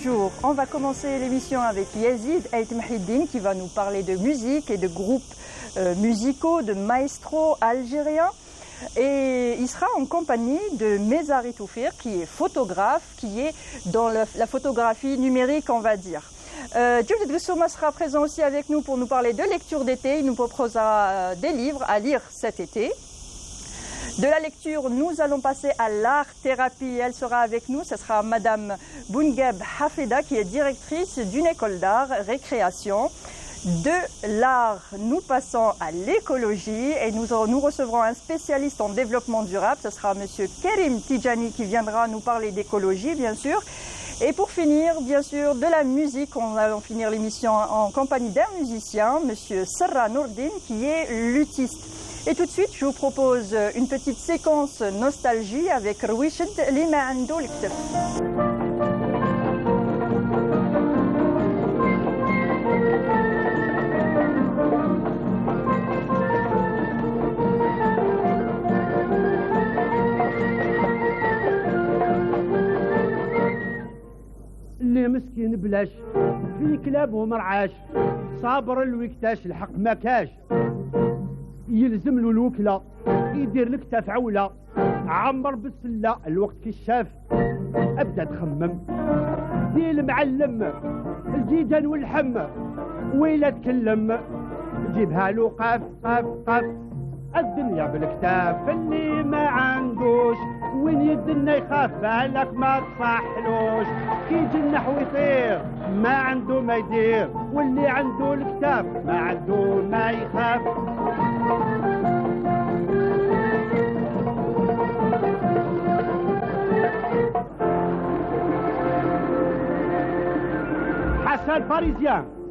toujours. On va commencer l'émission avec Yazid Ait Mahiddine qui va nous parler de musique et de groupes musicaux, de maestros algériens. Et il sera en compagnie de Mezari Toufir qui est photographe, qui est dans la photographie numérique, on va dire. Djoulet Gussouma sera présent aussi avec nous pour nous parler de lecture d'été. Il nous proposera des livres à lire cet été. De la lecture, nous allons passer à l'art-thérapie. Elle sera avec nous. Ce sera Madame Boungeb Hafeda qui est directrice d'une école d'art, récréation. De l'art, nous passons à l'écologie et nous recevrons un spécialiste en développement durable. Ce sera Monsieur Kerim Tidjani qui viendra nous parler d'écologie, bien sûr. Et pour finir, bien sûr, de la musique, on va finir l'émission en compagnie d'un musicien, Monsieur Serra Nourdine, qui est luthiste. Et tout de suite, je vous propose une petite séquence nostalgie avec Rwished Lima Ando L'Ktef. اللي مسكين بلاش في كلاب ومرعاش صابر الوقتاش الحق ما كاش يلزم له الوكله يدير لك تفعوله عمر بالسله الوقت كشاف ابدا تخمم دي المعلم الجيجان والحم ويلا تكلم جيبها له قاف قاف قاف الدنيا بالكتاف اللي ما عندوش وين يدنا يخاف بالك ما تصحلوش كي يجي النحو يطير ما عنده ما يدير واللي عنده الكتاف ما عنده ما يخاف حسن باريزيان.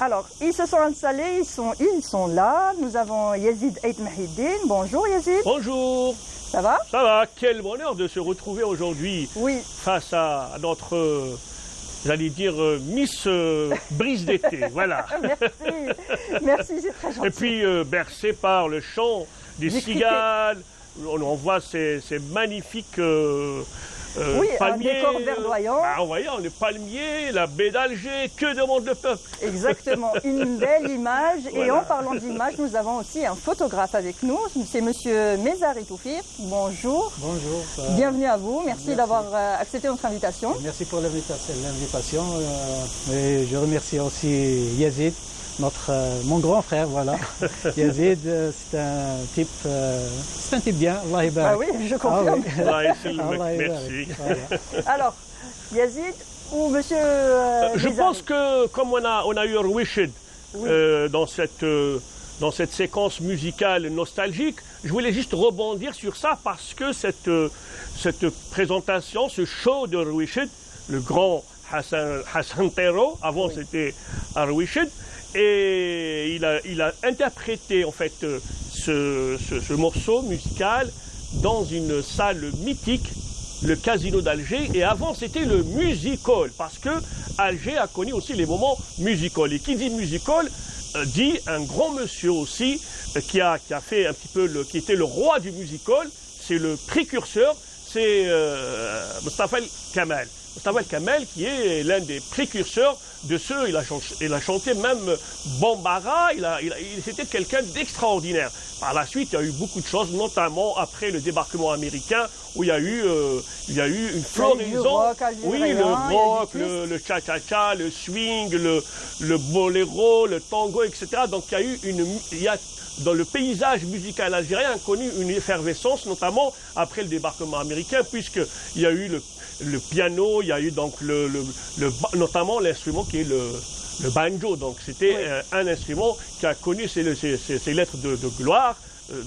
Alors, ils se sont installés, ils sont là. Nous avons Yazid Ait Mahiddine. Bonjour Yazid. Bonjour. Ça va? Ça va. Quel bonheur de se retrouver aujourd'hui face à notre, j'allais dire, Miss Brise d'été. Voilà. Merci. Merci, c'est très gentil. Et puis, bercé par le chant des cigales, on voit ces magnifiques palmiers. Un décor verdoyant. Ah, voyons, les palmiers, la baie d'Alger, que demande le peuple? Exactement, une belle image. Voilà. Et en parlant d'image, nous avons aussi un photographe avec nous. C'est Monsieur Mezari Toufir. Bonjour. Bonjour. Bienvenue à vous. Merci. D'avoir accepté notre invitation. Merci pour l'invitation. Et je remercie aussi Yazid, mon grand frère, voilà. Yazid, c'est un type bien, Allah Ibarak. Ah oui, je confirme. Merci. Voilà. Alors, Yazid ou Monsieur je pense que comme on a eu Rwished dans cette séquence musicale nostalgique, je voulais juste rebondir sur ça parce que cette présentation, ce show de Rwished, le grand Hassan Tero, avant c'était Rwished, et il a interprété en fait ce morceau musical dans une salle mythique, le Casino d'Alger, et avant c'était le Music Hall, parce que Alger a connu aussi les moments music hall. Et qui dit music hall dit un grand monsieur aussi qui a fait un petit peu qui était le roi du music hall, c'est le précurseur, c'est Mustafa Kemal. Mustafa Kemal qui est l'un des précurseurs de ceux, il a chanté même Bambara, c'était quelqu'un d'extraordinaire. Par la suite, il y a eu beaucoup de choses, notamment après le débarquement américain, où il y a eu une floraison. Oui, le rock, le cha-cha-cha, le swing, le boléro, le tango, etc. Donc il y a dans le paysage musical algérien connu une effervescence, notamment après le débarquement américain, puisqu'il y a eu le piano, il y a eu donc notamment l'instrument qui est le banjo. Donc c'était un instrument qui a connu ses lettres de gloire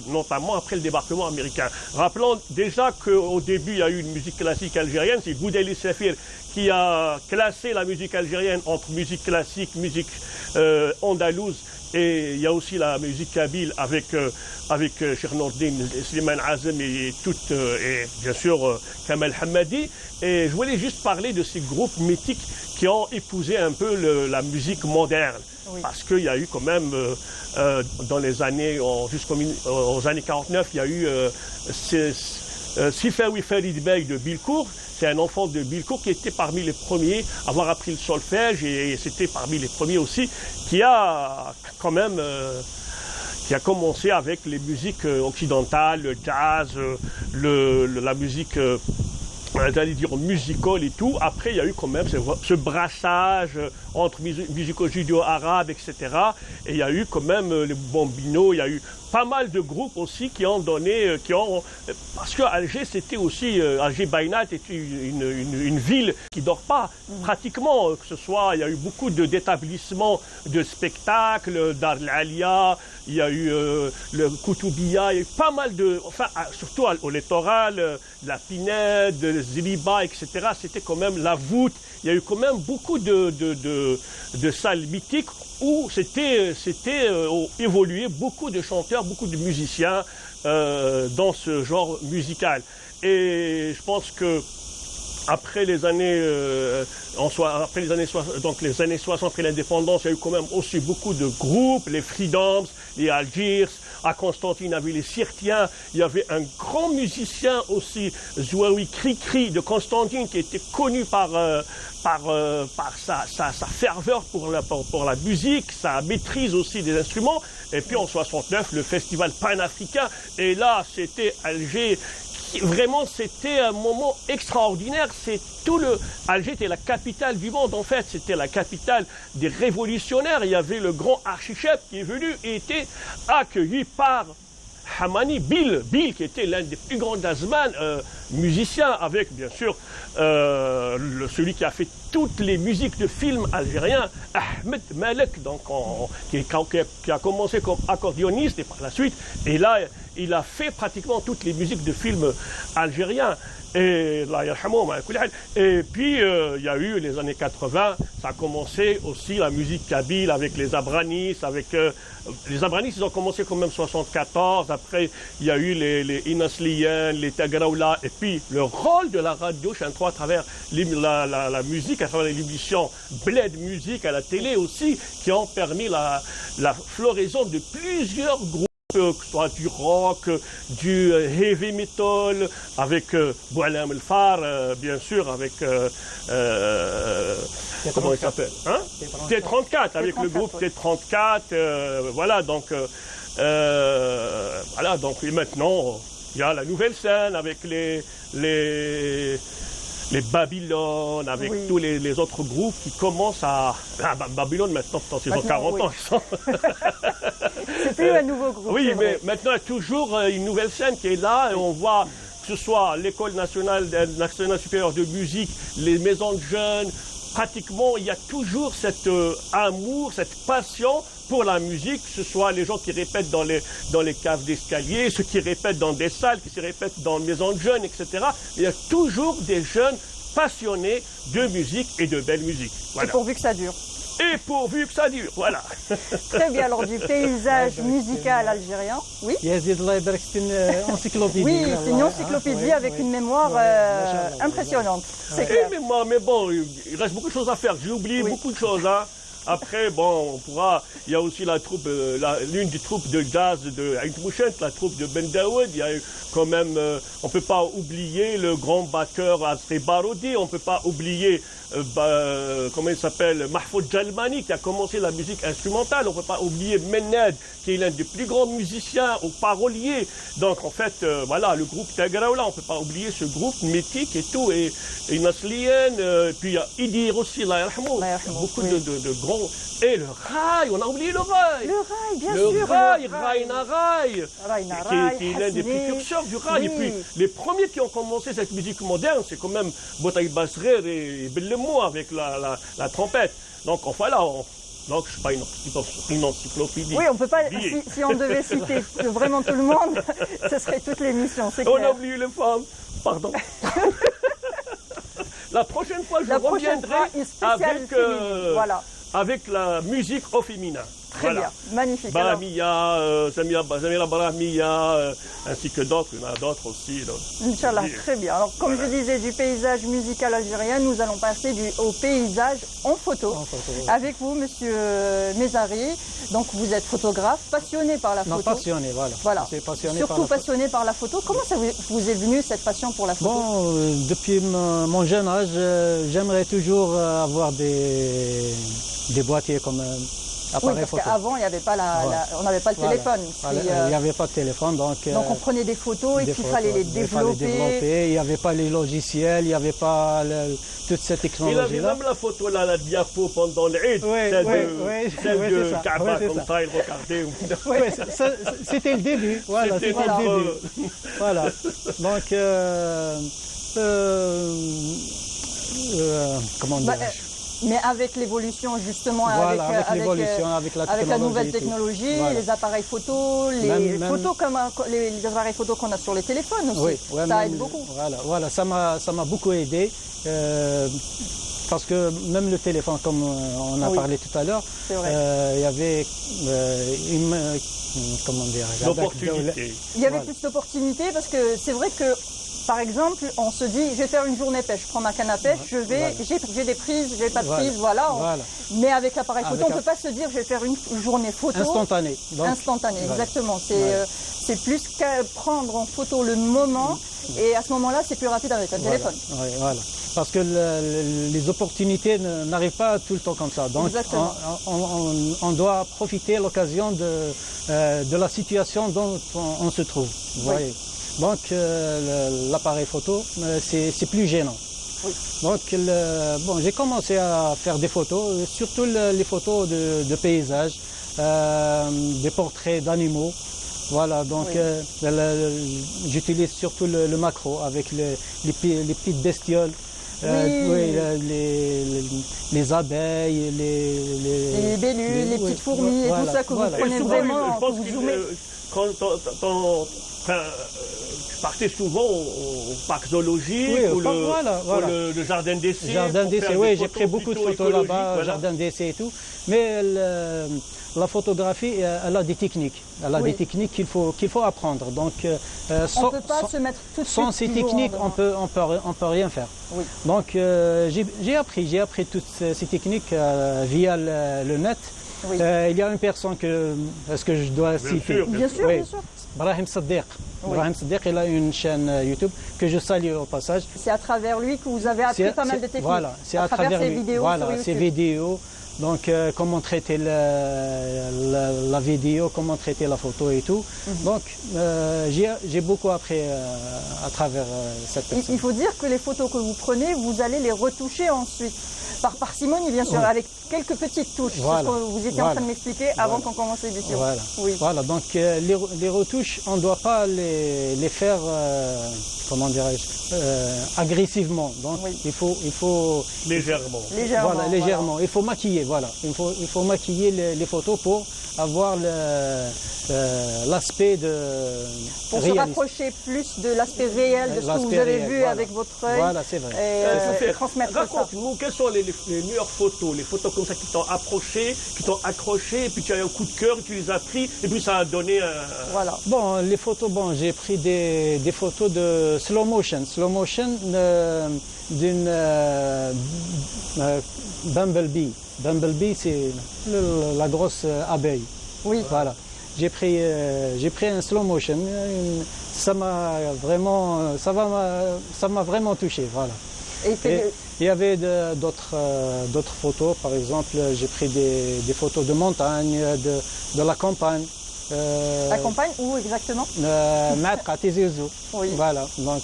notamment après le débarquement américain. Rappelons déjà qu'au début, il y a eu une musique classique algérienne, c'est Boudeli Safir qui a classé la musique algérienne entre musique classique, musique andalouse, et il y a aussi la musique kabyle avec Cheikh Nourdin, Slimane Azem et bien sûr Kamal Hamadi. Et je voulais juste parler de ces groupes mythiques qui ont épousé un peu la musique moderne. Parce qu'il y a eu quand même, dans les années, jusqu'aux années 49, il y a eu Sifawi Farid Bey de Bilkour. C'est un enfant de Bilkour qui était parmi les premiers à avoir appris le solfège et c'était parmi les premiers aussi qui a quand même qui a commencé avec les musiques occidentales, le jazz, la musique j'allais dire musical et tout. Après, il y a eu quand même ce brassage entre musico-judéo-arabe, etc. Et il y a eu quand même les Bambino, il y a eu pas mal de groupes aussi qui ont donné, parce que Alger, c'était aussi, Alger Baïnat était une ville qui ne dort pas, pratiquement, que ce soit, il y a eu beaucoup d'établissements de spectacles, Dar al-Alia, il y a eu le Koutoubia, il y a eu pas mal enfin, surtout au littoral, la Pinède, Ziliba, etc. C'était quand même la voûte. Il y a eu quand même beaucoup de salles mythiques où c'était évolué beaucoup de chanteurs, beaucoup de musiciens dans ce genre musical. Et je pense que après les années 60, après l'indépendance, il y a eu quand même aussi beaucoup de groupes, les Freedoms, les Algiers. À Constantine, il y avait les Sirtiens, il y avait un grand musicien aussi, Zouaoui Krikri de Constantine, qui était connu par sa ferveur pour la musique, sa maîtrise aussi des instruments. Et puis en 69, le festival panafricain, et là, c'était Alger. Vraiment, c'était un moment extraordinaire. Alger était la capitale du monde, en fait. C'était la capitale des révolutionnaires. Il y avait le grand archichef qui est venu et était accueilli par Hamani Bil, qui était l'un des plus grands Azman musiciens, avec bien sûr celui qui a fait toutes les musiques de films algériens, Ahmed Malek, donc, qui a commencé comme accordéoniste et par la suite, et là, il a fait pratiquement toutes les musiques de films algériens. Et puis, il y a eu les années 80, ça a commencé aussi la musique kabyle avec les Abranis, les Abranis, ils ont commencé quand même en 74, après, il y a eu les Inasliyen, les Tagraoula, et puis le rôle de la radio, je à travers la musique, à travers l'émission Bled Musique à la télé aussi, qui ont permis la floraison de plusieurs groupes, que ce soit du rock, du heavy metal, avec Boualem El Far, bien sûr, avec comment il s'appelle, hein? T34, avec le groupe T34, voilà, donc et maintenant il y a la nouvelle scène avec les Babylone, avec tous les autres groupes qui commencent à... Babylone maintenant, ils ont 40 ans, ils sont... C'est plus un nouveau groupe. Oui, mais maintenant, il y a toujours une nouvelle scène qui est là, et on voit que ce soit l'École nationale supérieure de musique, les maisons de jeunes, pratiquement, il y a toujours cet amour, cette passion pour la musique, que ce soit les gens qui répètent dans les caves d'escalier, ceux qui répètent dans des salles, qui se répètent dans les maisons de jeunes, etc. Il y a toujours des jeunes passionnés de musique et de belle musique. Voilà. Et pourvu que ça dure. Et pourvu que ça dure, voilà. Très bien, alors du paysage musical algérien, oui. Yazid, c'est une encyclopédie. Oui, c'est une encyclopédie avec une mémoire impressionnante, c'est clair. Mais bon, il reste beaucoup de choses à faire. J'ai oublié beaucoup de choses, hein. Après, bon, il y a aussi l'une des troupes de jazz de Aït Mouchent, la troupe de Ben Daoud. Il y a eu quand même, on ne peut pas oublier le grand batteur Asri Baroudi, on ne peut pas oublier, comment il s'appelle, Mahfoud Jalmani, qui a commencé la musique instrumentale. On ne peut pas oublier Menned, qui est l'un des plus grands musiciens ou paroliers. Donc, en fait, voilà, le groupe Tagraoula, on ne peut pas oublier ce groupe mythique et tout. Et Nasliyen, puis il y a Idir aussi, beaucoup de grands. Et le rail, on a oublié le rail. Le rail, bien sûr. Le rail, Raïna Raï, qui est l'un des précurseurs du rail. Oui. Et puis, les premiers qui ont commencé cette musique moderne, c'est quand même Botaï Basrer et Bellemou avec la trompette. Donc, enfin là, Donc, je ne suis pas une encyclopédie. Oui, on peut pas. Liée. Si on devait citer vraiment tout le monde, ce serait toute l'émission, c'est On a clair. oublié les femmes. Pardon. La prochaine fois, je La prochaine reviendrai fois, une spéciale avec, féminine. Voilà, avec la musique au féminin. très bien, magnifique. Alors, Bahamia, Zamira Bahamia, ainsi que d'autres, il y en a d'autres aussi. Donc. Inch'Allah, très bien. Alors, comme je disais, du paysage musical algérien, nous allons passer au paysage en photo. En photo, oui. Avec vous, monsieur Mezari. Donc, vous êtes photographe, passionné par la Non, photo. passionné, voilà. Voilà. Je suis passionné Surtout par la photo. passionné par la photo. Comment ça vous est venu cette passion pour la photo? Bon, depuis mon jeune âge, j'aimerais toujours avoir des boîtiers comme Oui, appareil parce photo. qu'avant, il n'y avait pas on n'avait pas le Voilà. téléphone. Voilà, Si, il n'y avait pas de téléphone, donc on prenait des photos et des puis il photos, fallait les il fallait développer. développer. Il n'y avait pas les logiciels, il n'y avait pas toute cette Il avait technologie-là. même la photo là, la diapo pendant l'Eid, Oui, celle oui, de, oui, celle oui, de c'est ça. Kaaba, Oui, c'est comme ça. ça, il regardait. Oui, c'était le début. Voilà, C'était c'était le pour, début. Voilà. Donc, comment Bah, dirais-je? mais avec l'évolution justement, Voilà, avec l'évolution, avec la avec technologie. la nouvelle et tout. technologie, Voilà. les appareils photo, les Même- photos comme les appareils photo qu'on a sur les téléphones aussi. Oui, ouais, ça même- aide beaucoup. Voilà, ça m'a beaucoup aidé. Parce que même le téléphone, comme on a Oui. parlé tout à l'heure, C'est vrai. il y avait comment dire, L'opportunité. Il y avait Voilà. plus d'opportunités parce que c'est vrai que, par exemple, on se dit, je vais faire une journée pêche, je prends ma canne à pêche, je vais, Voilà. j'ai des prises, j'ai pas de Voilà. prises, voilà. Voilà. Mais avec l'appareil photo, Avec on ne peut pas se dire, je vais faire une journée photo Instantané. Donc, instantanée. voilà. Exactement. Voilà. C'est plus qu'à prendre en photo le moment et à ce moment-là, c'est plus rapide avec un Voilà. téléphone. Oui, voilà. Parce que les opportunités n'arrivent pas tout le temps comme ça. Donc, Exactement. on doit profiter de l'occasion de la situation dont on se trouve. Vous Oui. voyez. Donc, l'appareil photo, c'est plus gênant. Oui. Donc, bon, j'ai commencé à faire des photos, surtout les photos de paysages, des portraits d'animaux. Voilà, donc Oui. j'utilise surtout le macro avec les petites bestioles. Oui. Les abeilles, Les libellules, les petites fourmis et tout ça que vous Et prenez souvent, vraiment, je pense que vous que zoomez. quand tu partais souvent au parc zoologique Oui, ou, au parc, voilà. le jardin d'essai. Jardin pour d'essai, faire oui, des j'ai pris beaucoup de photos écologiques, là-bas, voilà. jardin d'essai et tout. Mais la photographie, elle a des techniques. Elle a Oui. des techniques qu'il faut apprendre. Donc, On ne peut pas se mettre tout de suite sans ces toujours techniques, en devant. on peut rien faire. Oui. Donc, j'ai appris toutes ces techniques via le net. Oui. Il y a une personne est-ce que je dois Bien citer? sûr. Bien sûr, Oui. bien sûr. Brahim Saddiq. Oui. Brahim Saddiq, il a une chaîne YouTube que je salue au passage. C'est à travers lui que vous avez appris pas mal de techniques. Voilà, c'est à travers ses lui. vidéos Voilà, sur ses YouTube. vidéos. Donc, comment traiter la vidéo, comment traiter la photo et tout. Donc, j'ai beaucoup appris à travers cette personne. Il faut dire que les photos que vous prenez, vous allez les retoucher ensuite. Par parcimonie, bien sûr, Oui. avec quelques petites touches. Voilà. C'est ce que vous étiez en Voilà. train de m'expliquer avant qu'on commence l'émission. Voilà. Oui. Voilà, donc les retouches, on ne doit pas les faire, comment dirais-je, agressivement. Donc, Oui. il faut Légèrement. Légèrement. voilà, légèrement. Il faut maquiller, voilà. Il faut maquiller les photos pour avoir l'aspect de Pour se réaliste. rapprocher plus de l'aspect réel de ce que vous L'aspect avez réel, vu voilà. avec votre œil. Voilà, c'est vrai. Et transmettre ça. Raconte-nous, quelles sont les meilleures photos, les photos comme ça qui t'ont approché, qui t'ont accroché, et puis tu as eu un coup de cœur, tu les as pris, et puis ça a donné un... Voilà. Bon, les photos, bon, j'ai pris des photos de slow motion. Slow motion d'une bumblebee. Bumblebee, c'est la grosse abeille. Oui. Voilà. J'ai pris un slow motion. Ça m'a vraiment touché. Voilà. Et Et il y avait d'autres photos. Par exemple, j'ai pris des photos de montagne, de la campagne. la campagne, où exactement? Maître Tizi Ouzou. Oui. Voilà. Donc,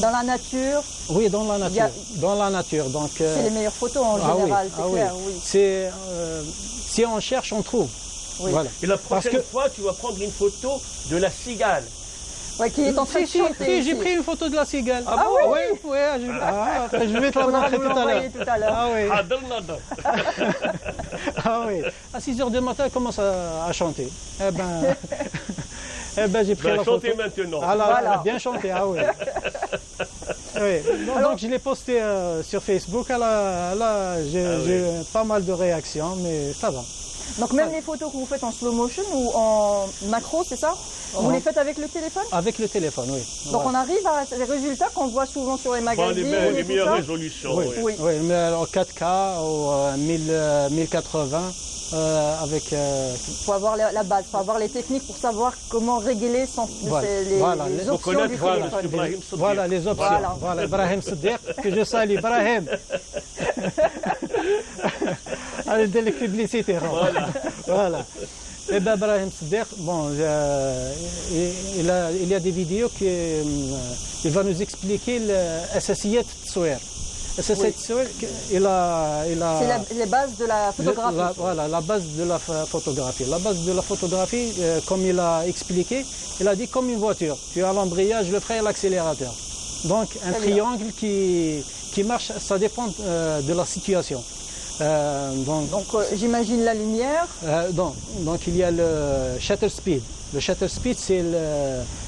Dans la nature, oui, dans la nature. Il y a- Dans la nature. Donc, c'est les meilleures photos en ah oui, général, c'est ah oui. clair, oui. C'est, si on cherche, on trouve. Oui. Voilà. Et la Parce prochaine que- fois, tu vas prendre une photo de la cigale. Ouais, qui est en train de chanter. J'ai ici. pris une photo de la cigale. Ah bon? Oui, oui, après, je vais te la Faudra montrer nous tout à l'heure. l'envoyer tout à l'heure. Ah oui, Hadr Nadr. ah oui. À 6 h du matin, elle commence à chanter. Eh ben, j'ai pris Ben, la photo. chantez maintenant. Ah là, Voilà. bien chanté, ah oui. Oui. Donc je l'ai posté sur Facebook. J'ai pas mal de réactions, mais ça va. Donc même les photos que vous faites en slow motion ou en macro, c'est ça? Vous les faites avec le téléphone? Avec le téléphone, oui. Donc Voilà. on arrive à des résultats qu'on voit souvent sur les Bon, magazines les et tout meilleures ça? résolutions. Oui, Oui. Oui. mais en 4K ou 1080 avec. Il faut avoir la base, il faut avoir les techniques pour savoir comment régler Voilà. les Voilà. options Pour connaître du voilà, téléphone. Ibrahim Siddiq. Voilà les options. Voilà. Voilà, Ibrahim Siddiq, que je salue, Ibrahim. Allez, de la publicité. Voilà. Voilà. Et bien, Ibrahim Siddiq, bon, il y a des vidéos qui il va nous expliquer l'Assasiyat Tsouer. L'Assasiyat Tsouer, il a C'est les bases de la photographie. voilà, la base de la photographie. La base de la photographie, comme il a expliqué, il a dit comme une voiture. Tu as l'embrayage, le frein et l'accélérateur. Donc, un Très bien. triangle qui marche, ça dépend de la situation. Donc j'imagine la lumière. Donc il y a le shutter speed. Le shutter speed, c'est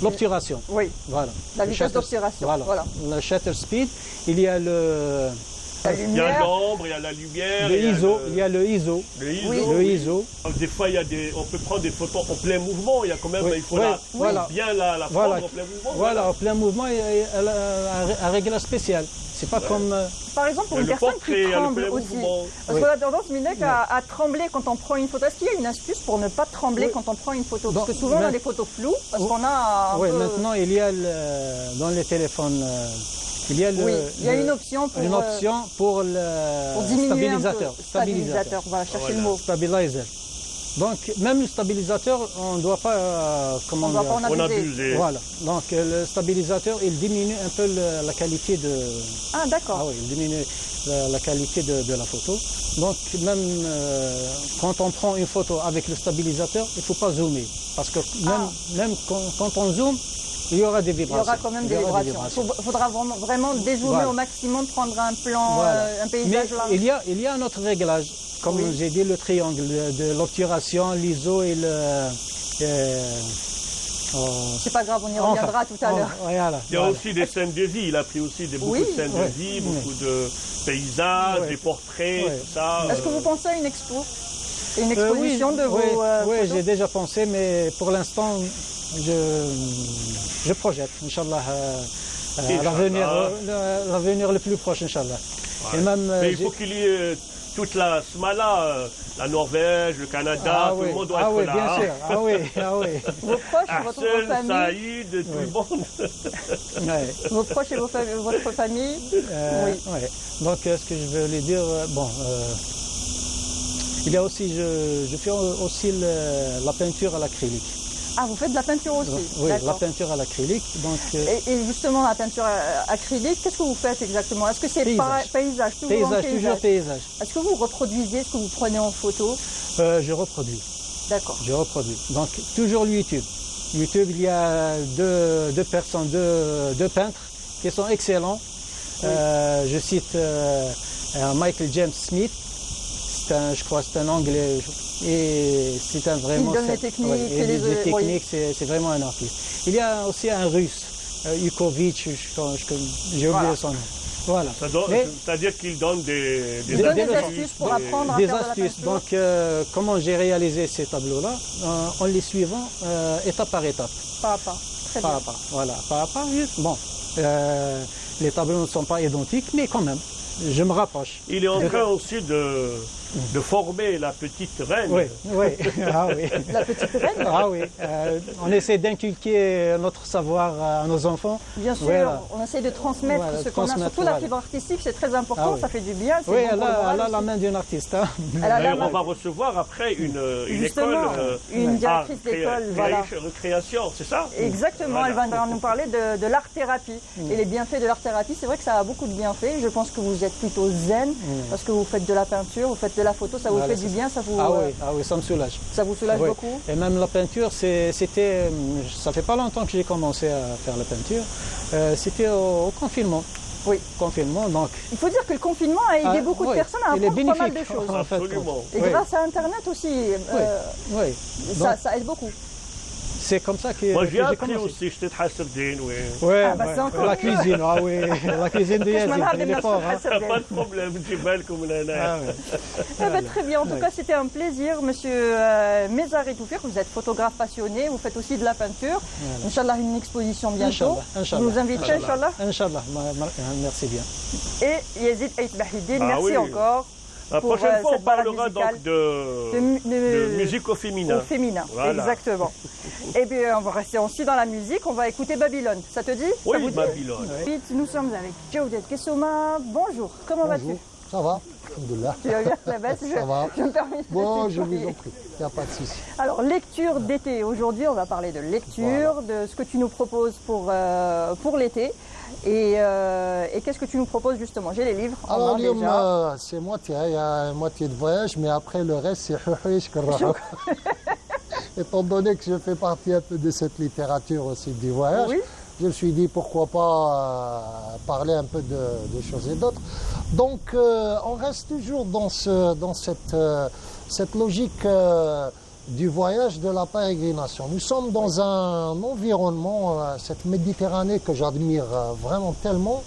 l'obturation. Oui, Voilà. la Le vitesse shutter- d'obturation. Voilà. Le shutter speed, il y a le, La Il y a lumière. l'ombre, il y a la lumière. le il y a ISO. Il y a le ISO. le ISO. Oui. Le ISO. Des fois, on peut prendre des photos en plein mouvement. Il y a quand même, Oui, il faut oui, voilà. bien la prendre Voilà. en plein mouvement. Voilà, en plein mouvement, il y a un réglage spécial. C'est pas comme. Par exemple, pour Il une y a le personne portrait, qui il y a le tremble plein aussi. mouvement. Parce Oui. qu'on a tendance, Minek, à trembler quand on prend une photo. Est-ce qu'il y a une astuce pour ne pas trembler Oui. quand on prend une photo? Parce Donc, que souvent, on a mais- des photos floues, parce Oui. qu'on a un Oui, peu... maintenant il y a dans les téléphones, il y a Oui, il y a une option pour, pour le pour diminuer un peu. stabilisateur. Stabilisateur, voilà, chercher le mot. Stabilizer. Donc même le stabilisateur, on ne doit pas On ne doit pas en On abuser. abuse. Voilà. Donc le stabilisateur, il diminue un peu la qualité de. Ah, d'accord. Ah oui, il diminue la qualité de la photo. Donc même quand on prend une photo avec le stabilisateur, il ne faut pas zoomer. Parce que même quand on zoome, il y aura des Il y vibrations. aura quand même des Il y aura vibrations. Il faudra vraiment dézoomer Voilà. au maximum, prendre un plan, Voilà. un paysage là. Mais il y a un autre réglage. Comme Oui. j'ai dit, le triangle de l'obturation, l'ISO et le. C'est pas grave, on y reviendra tout à l'heure. Voilà, Il y a voilà. aussi des scènes de vie. Il a pris aussi beaucoup Oui. de scènes de Ouais. vie, beaucoup de paysages, Ouais. des portraits, Ouais. tout ça. Est-ce que vous pensez à une expo? Une exposition de vos Oui, photos? j'ai déjà pensé, mais pour l'instant, je projette, Inch'Allah, l'avenir le plus proche, Inch'Allah. Ouais. Et même, Mais il faut qu'il y ait toute la smala, la Norvège, le Canada, tout le monde doit être oui, là. bien hein. sûr. Ah oui, ah oui. Vos proches, votre Hassan, famille, Saïd, tout le monde. Ouais. vos proches et votre famille. Oui. Ouais. Donc, ce que je veux lui dire, il y a aussi, je fais aussi la peinture à l'acrylique. Ah, vous faites de la peinture aussi? Oui, la D'accord. peinture à l'acrylique. Donc, Et justement, la peinture acrylique, qu'est-ce que vous faites exactement? Est-ce que c'est Paysage. paysage, toujours en paysage, toujours paysage. Est-ce que vous reproduisez ce que vous prenez en photo? Je reproduis. D'accord. Je reproduis. Donc, toujours YouTube. YouTube, il y a deux personnes, deux peintres qui sont excellents. Je cite Michael James Smith. Je crois que c'est un Anglais. Et c'est un vraiment. Il donne les techniques et les les- techniques, c'est vraiment un artiste. Il y a aussi un Russe, Yukovic, j'ai oublié son nom. Voilà. Mais- C'est-à-dire qu'il donne des Il donne des leçons. astuces pour apprendre à des faire de la astuces. peinture. Donc, comment j'ai réalisé ces tableaux-là en les suivant étape par étape. Pas à pas. Très Pas bien. à pas. Voilà, pas à pas. Bon, les tableaux ne sont pas identiques, mais quand même, je me rapproche. Il est en train aussi de former la petite reine. Oui, oui, ah oui. La petite reine, Ah oui, on essaie d'inculquer notre savoir à nos enfants. bien sûr, Voilà. on essaie de transmettre Voilà, ce qu'on a. transmettre, Surtout la voilà. fibre artistique, c'est très important, Ah oui. ça fait du bien. c'est Oui, bon elle pour le a moral la aussi. main d'une artiste. Hein. Elle a la D'ailleurs, main. on va recevoir après une Justement, école. une directrice d'école, voilà. Recréation, c'est ça? Exactement, Voilà. elle viendra nous parler de l'art-thérapie et les bienfaits de l'art-thérapie. C'est vrai que ça a beaucoup de bienfaits. Je pense que vous êtes plutôt zen parce que vous faites de la peinture, vous faites de la photo, ça vous Voilà, fait du c'est bien, ça vous, Ah oui, ça me soulage. ça vous soulage Oui. beaucoup? Et même la peinture, ça fait pas longtemps que j'ai commencé à faire la peinture. C'était au confinement. Oui. Confinement, donc. Il faut dire que le confinement a aidé beaucoup de oui, personnes à il est apprendre pas mal de bénéfique, choses. en fait. Absolument. Et Oui. grâce à Internet aussi, Oui. ça aide beaucoup. C'est comme ça que, Moi que j'ai j'ai appris commencé. aussi, j'étais Hassedine, oui. Ouais, Ah, bah, c'est encore la mieux. cuisine, ah oui, la cuisine de كاش Yazid, ما نهار il est الناس fort. تروح Hein. حسب Pas de problème, جبالكم من هنا. Ah, ouais. Eh ben, très bien, en tout cas c'était un plaisir, monsieur Mezari Toufir, vous êtes photographe passionné, vous faites aussi de la peinture. Inch'Allah, une exposition bientôt. Inch'Allah, Vous nous inviterez, Inch'Allah. Inch'Allah, merci bien. Et Yazid Ait Bahidine, Ah merci oui. encore. La Pour, prochaine fois, on cette balade parlera musicale donc de musique au féminin. Au féminin, Voilà. exactement. Et bien, on va rester aussi dans la musique, on va écouter Babylone. Ça te dit? Ça vous Oui, dit? Babylone. Ensuite, nous sommes avec Jawdet Kessouma. Bonjour, comment vas-tu? Ça va, alhamdoulilah. Tu vas bien, la bête? Ça va. Je me permets de Bon, te je tutoyer. vous en prie, il n'y a pas de souci. Alors, lecture d'été. Aujourd'hui, on va parler de lecture, de ce que tu nous proposes pour l'été. Et qu'est-ce que tu nous proposes justement? J'ai les livres en Alors, main déjà. c'est moitié, il y a moitié de voyage, mais après le reste, c'est Huhuish Karrahak. Étant donné que je fais partie un peu de cette littérature aussi du voyage, Oui. je me suis dit pourquoi pas parler un peu de choses et d'autres. Donc, on reste toujours dans cette logique du voyage, de la pérégrination. Nous sommes dans un environnement, cette Méditerranée que j'admire vraiment tellement,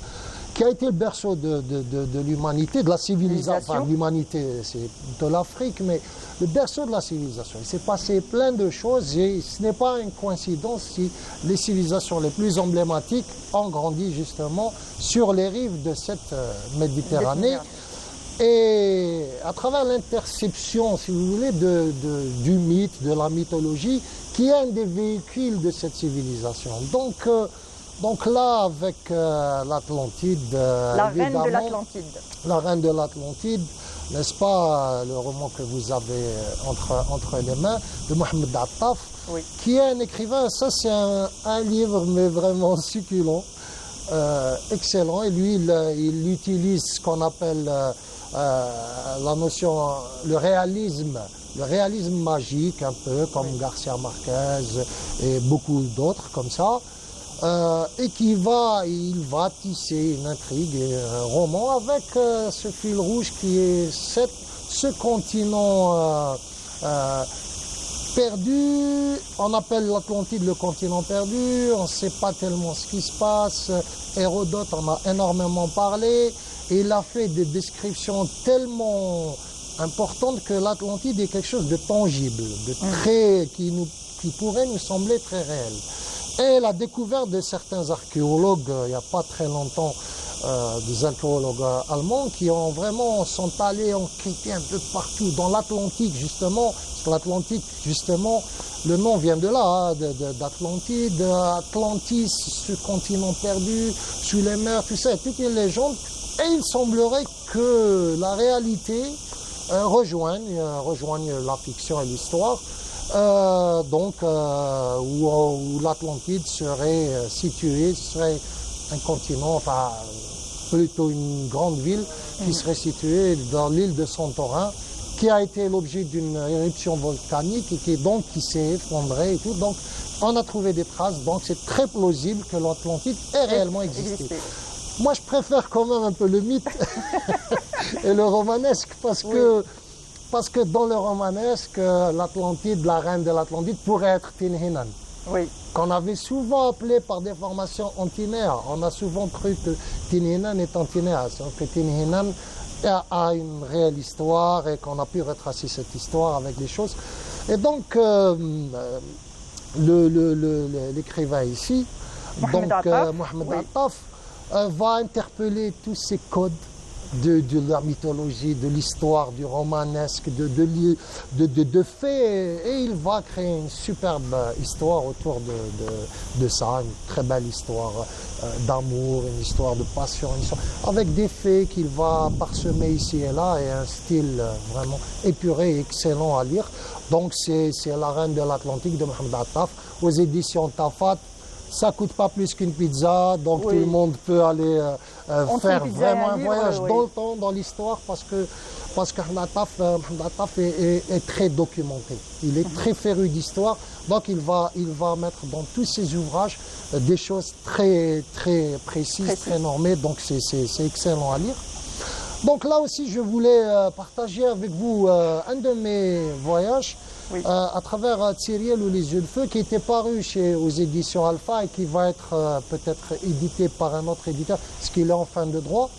qui a été le berceau de l'humanité, de la civilisation. Enfin, l'humanité, c'est de l'Afrique, mais le berceau de la civilisation. Il s'est passé plein de choses et ce n'est pas une coïncidence si les civilisations les plus emblématiques ont grandi justement sur les rives de cette Méditerranée. Et à travers l'interception, si vous voulez, du mythe, de la mythologie, qui est un des véhicules de cette civilisation. Donc là, avec l'Atlantide, La reine de l'Atlantide. La reine de l'Atlantide, n'est-ce pas, le roman que vous avez entre les mains, de Mohamed Attaf, Oui. qui est un écrivain. Ça, c'est un livre, mais vraiment succulent, excellent. Et lui, il utilise ce qu'on appelle la notion, le réalisme magique, un peu comme Garcia Marquez et beaucoup d'autres comme ça. Et il va tisser une intrigue et un roman avec ce fil rouge qui est ce continent perdu. On appelle l'Atlantide le continent perdu, on ne sait pas tellement ce qui se passe. Hérodote en a énormément parlé et il a fait des descriptions tellement importantes que l'Atlantide est quelque chose de tangible, de très, qui pourrait nous sembler très réel. Et la découverte de certains archéologues, il n'y a pas très longtemps, des archéologues allemands qui sont allés enquêter un peu partout dans l'Atlantique justement. L'Atlantique justement, le nom vient de là, d'Atlantide, Atlantis, ce continent perdu, sous les mers, tout ça, toutes les légendes. Et il semblerait que la réalité rejoigne la fiction et l'histoire. Où l'Atlantide serait située, serait un continent, enfin plutôt une grande ville qui serait située dans l'île de Santorin, qui a été l'objet d'une éruption volcanique et qui s'est effondrée et tout. Donc on a trouvé des traces, donc c'est très plausible que l'Atlantide ait réellement existé. Moi je préfère quand même un peu le mythe et le romanesque parce que dans le romanesque, l'Atlantide, la reine de l'Atlantide, pourrait être Tinhinan. Oui. Qu'on avait souvent appelé par des formations Antinéa. On a souvent cru que Tinhinan est Antinéa. C'est-à-dire que Tinhinan a une réelle histoire et qu'on a pu retracer cette histoire avec des choses. Et donc, l'écrivain ici, Mohamed Attaf, va interpeller tous ces codes de la mythologie, de l'histoire, du romanesque, de faits, et il va créer une superbe histoire autour de ça, une très belle histoire d'amour, une histoire de passion, avec des faits qu'il va parsemer ici et là, et un style vraiment épuré et excellent à lire. Donc c'est La Reine de l'Atlantique de Mohamed Attaf, aux éditions Tafat. Ça ne coûte pas plus qu'une pizza, donc tout le monde peut aller faire vraiment un voyage dans le temps, dans l'histoire, parce que parce que Mohamed Attaf est très documenté. Il est très féru d'histoire, donc il va mettre dans tous ses ouvrages des choses très précises, très normées, donc c'est excellent à lire. Donc là aussi, je voulais partager avec vous un de mes voyages à travers Cyrielle ou les yeux de feu, qui était paru aux éditions Alpha et qui va être peut-être édité par un autre éditeur, parce qu'il est en fin de droit.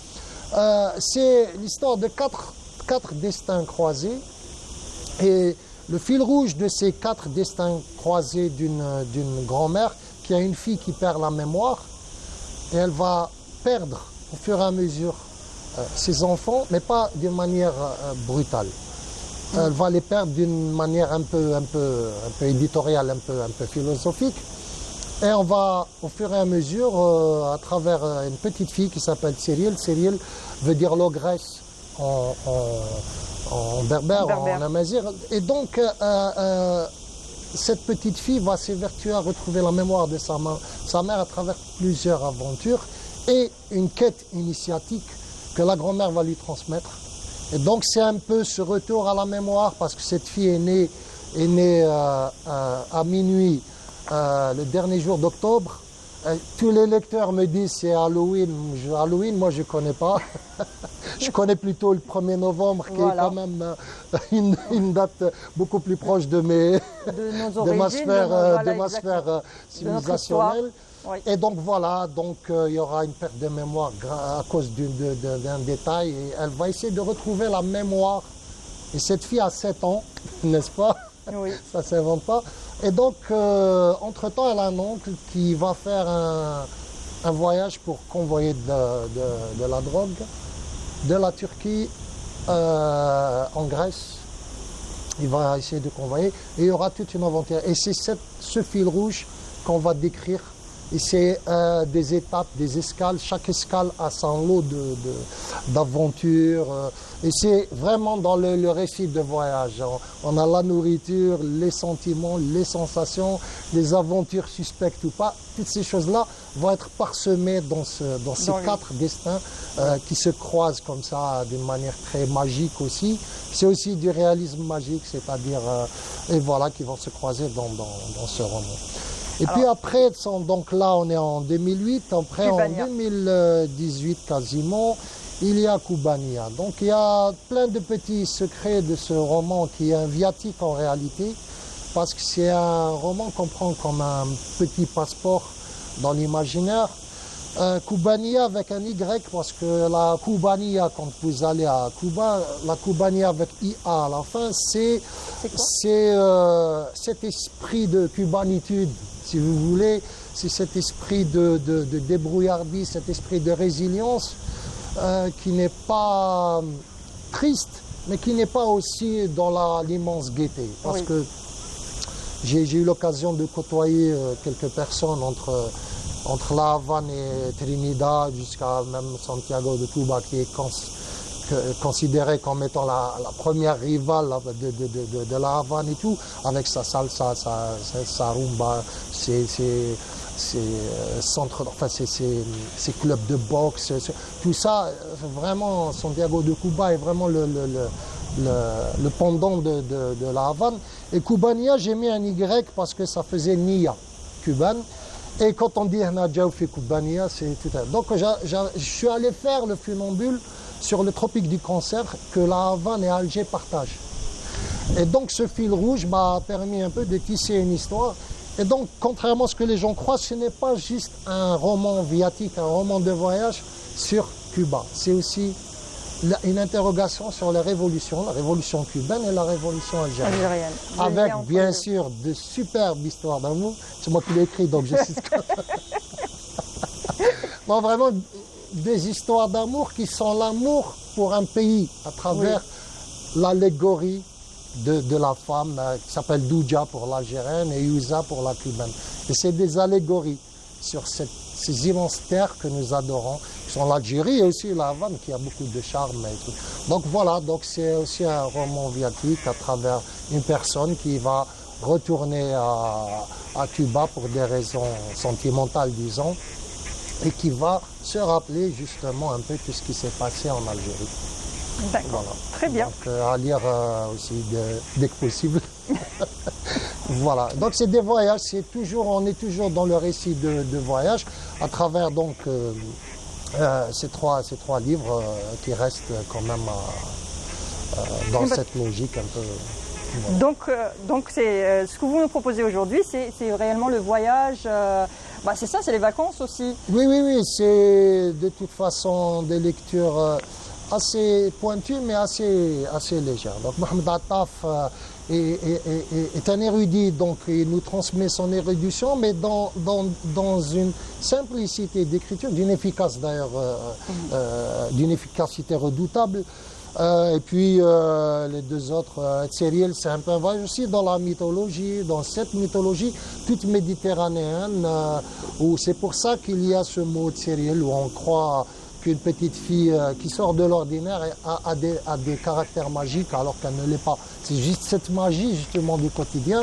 C'est l'histoire de quatre destins croisés. Et le fil rouge de ces 4 destins croisés d'une grand-mère qui a une fille qui perd la mémoire, et elle va perdre au fur et à mesure ses enfants, mais pas d'une manière brutale. Elle va les perdre d'une manière un peu éditoriale, un peu philosophique. Et on va, au fur et à mesure, à travers une petite fille qui s'appelle Cyrielle. Cyrielle veut dire l'ogresse en berbère, en amazigh. Et donc, cette petite fille va s'évertuer à retrouver la mémoire de sa mère à travers plusieurs aventures et une quête initiatique que la grand-mère va lui transmettre. Et donc c'est un peu ce retour à la mémoire, parce que cette fille est née à minuit le dernier jour d'octobre. Tous les lecteurs me disent c'est Halloween. Halloween, moi je ne connais pas. Je connais plutôt le 1er novembre, qui est quand même une date beaucoup plus proche de ma sphère civilisationnelle. Oui. Et donc voilà, il y aura une perte de mémoire à cause d'un détail, et elle va essayer de retrouver la mémoire. Et cette fille a 7 ans, n'est-ce pas? Oui. Ça ne s'invente pas. Et donc, entre-temps, elle a un oncle qui va faire un voyage pour convoyer de la drogue de la Turquie en Grèce. Il va essayer de convoyer, et il y aura toute une aventure. Et c'est ce fil rouge qu'on va décrire. Et c'est des étapes, des escales. Chaque escale a son lot d'aventures. Et c'est vraiment dans le récit de voyage. On a la nourriture, les sentiments, les sensations, les aventures suspectes ou pas. Toutes ces choses-là vont être parsemées dans ces 4 destins qui se croisent comme ça d'une manière très magique aussi. C'est aussi du réalisme magique, c'est-à-dire, et voilà, qui vont se croiser dans ce roman. Et puis après, donc là on est en 2008, après Kubania. En 2018 quasiment, il y a Kubania. Donc il y a plein de petits secrets de ce roman qui est un viatique en réalité, parce que c'est un roman qu'on prend comme un petit passeport dans l'imaginaire. Kubania avec un Y, parce que la Kubania, quand vous allez à Cuba, la Kubania avec IA à la fin, c'est cet esprit de cubanitude. Si vous voulez, c'est cet esprit de débrouillardise, cet esprit de résilience qui n'est pas triste, mais qui n'est pas aussi dans l'immense gaieté. Parce que j'ai eu l'occasion de côtoyer quelques personnes entre La Havane et Trinidad jusqu'à même Santiago de Cuba, qui est considéré comme étant la première rivale de La Havane et tout, avec sa salsa, sa rumba, ses centres, enfin ses clubs de boxe, tout ça, vraiment, Santiago de Cuba est vraiment le pendant de La Havane. Et Kubania, j'ai mis un Y parce que ça faisait Nia, cubane. Et quand on dit Nadjaou fi Kubania, c'est tout à... Donc je suis allé faire le funambule sur le tropique du Cancer que La Havane et Alger partagent. Et donc ce fil rouge m'a permis un peu de tisser une histoire. Et donc, contrairement à ce que les gens croient, ce n'est pas juste un roman viatique, un roman de voyage sur Cuba. C'est aussi une interrogation sur la révolution cubaine et la révolution algérienne. Avec, bien sûr, de superbes histoires d'amour. C'est moi qui l'ai écrit, donc je cite. Non, vraiment, des histoires d'amour qui sont l'amour pour un pays à travers l'allégorie de la femme qui s'appelle Douja pour l'algérienne et Yusa pour la cubaine. Et c'est des allégories sur ces immenses terres que nous adorons, qui sont l'Algérie et aussi la Havane qui a beaucoup de charme et tout. Donc voilà, donc c'est aussi un roman viatique à travers une personne qui va retourner à Cuba pour des raisons sentimentales, disons, et qui va se rappeler justement un peu tout ce qui s'est passé en Algérie. D'accord, Voilà. très bien. Donc, à lire aussi dès que possible. Voilà, donc c'est des voyages, on est toujours dans le récit de voyage à travers donc ces trois livres qui restent quand même dans cette logique un peu. Voilà. Donc c'est ce que vous nous proposez aujourd'hui, c'est réellement le voyage. C'est ça, c'est les vacances aussi. Oui, c'est de toute façon des lectures assez pointues mais assez légères. Donc Mohamed Attaf est un érudit, donc il nous transmet son érudition, mais dans une simplicité d'écriture, d'une efficacité redoutable. Et puis les deux autres, Tseriel, c'est un peu un voyage aussi dans la mythologie, dans cette mythologie toute méditerranéenne, où c'est pour ça qu'il y a ce mot Tseriel, où on croit qu'une petite fille qui sort de l'ordinaire a des caractères magiques alors qu'elle ne l'est pas. C'est juste cette magie justement du quotidien.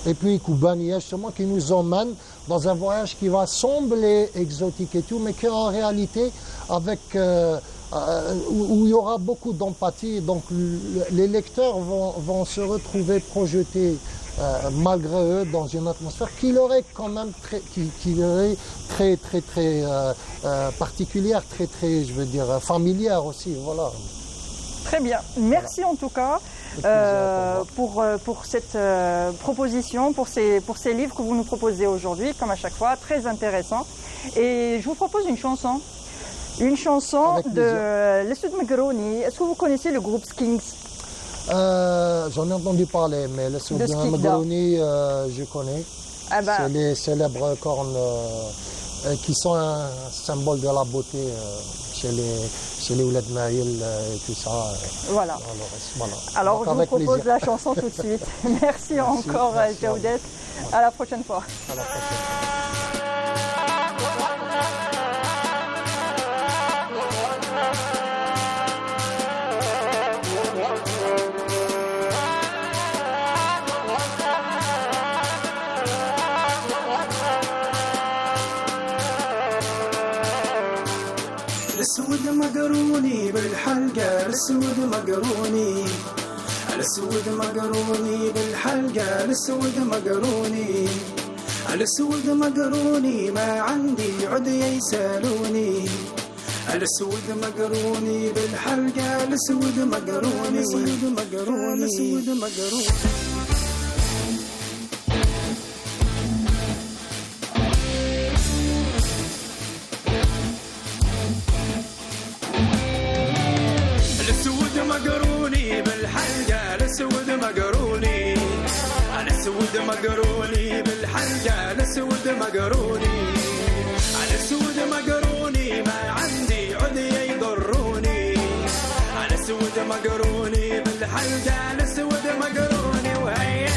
Et puis Koubania justement qui nous emmène dans un voyage qui va sembler exotique et tout, mais qui en réalité avec où il y aura beaucoup d'empathie. Donc les lecteurs vont se retrouver projetés malgré eux dans une atmosphère qui leur est quand même très particulière, très je veux dire familière aussi. Voilà. Très bien. Merci en tout cas pour cette proposition, pour ces livres que vous nous proposez aujourd'hui, comme à chaque fois, très intéressant. Et je vous propose une chanson. Une chanson de Lesud Magrouni. Est-ce que vous connaissez le groupe Skinks? J'en ai entendu parler, mais Lesud Magrouni, je connais. C'est les célèbres cornes qui sont un symbole de la beauté chez les Ouled Maïl et tout ça. Voilà. Voilà. Alors donc, je vous propose la chanson tout de suite. Merci encore, Jaoudet. À la prochaine fois. À la prochaine. الاسود مقروني بالحلقة الاسود مقروني الاسود مقروني بالحلقة الاسود مقروني الاسود مقروني ما عندي عدي يسالوني الاسود مقروني بالحلقة الاسود مقروني الاسود مقروني الاسود مقروني مقروني بالحلقة الاسود مقروني الاسود مقروني ما عندي عدي يضروني الاسود مقروني بالحلقة الاسود مقروني وهيا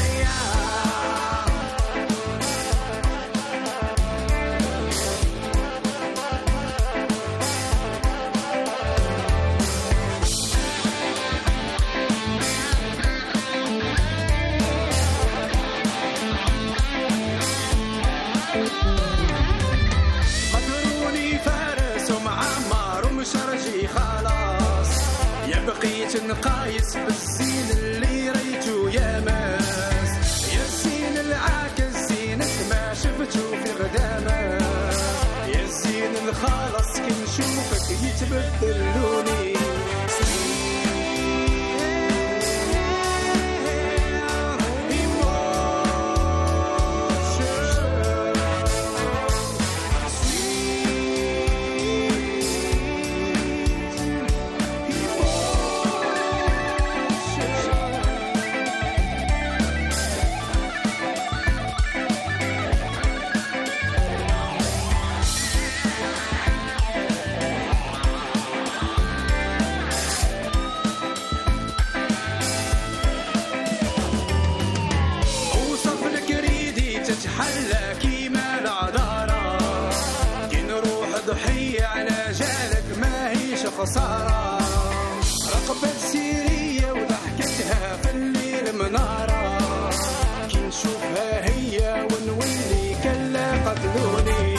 نقايس بالزين اللي ريتو يا ماس يا الزين العاكس زينك ما شفتو في غدامة يا الزين الخالص كنشوفك يتبدلوني خسارة رقبة سيرية وضحكتها في الليل منارة كي نشوفها هي ونولي كلا قتلوني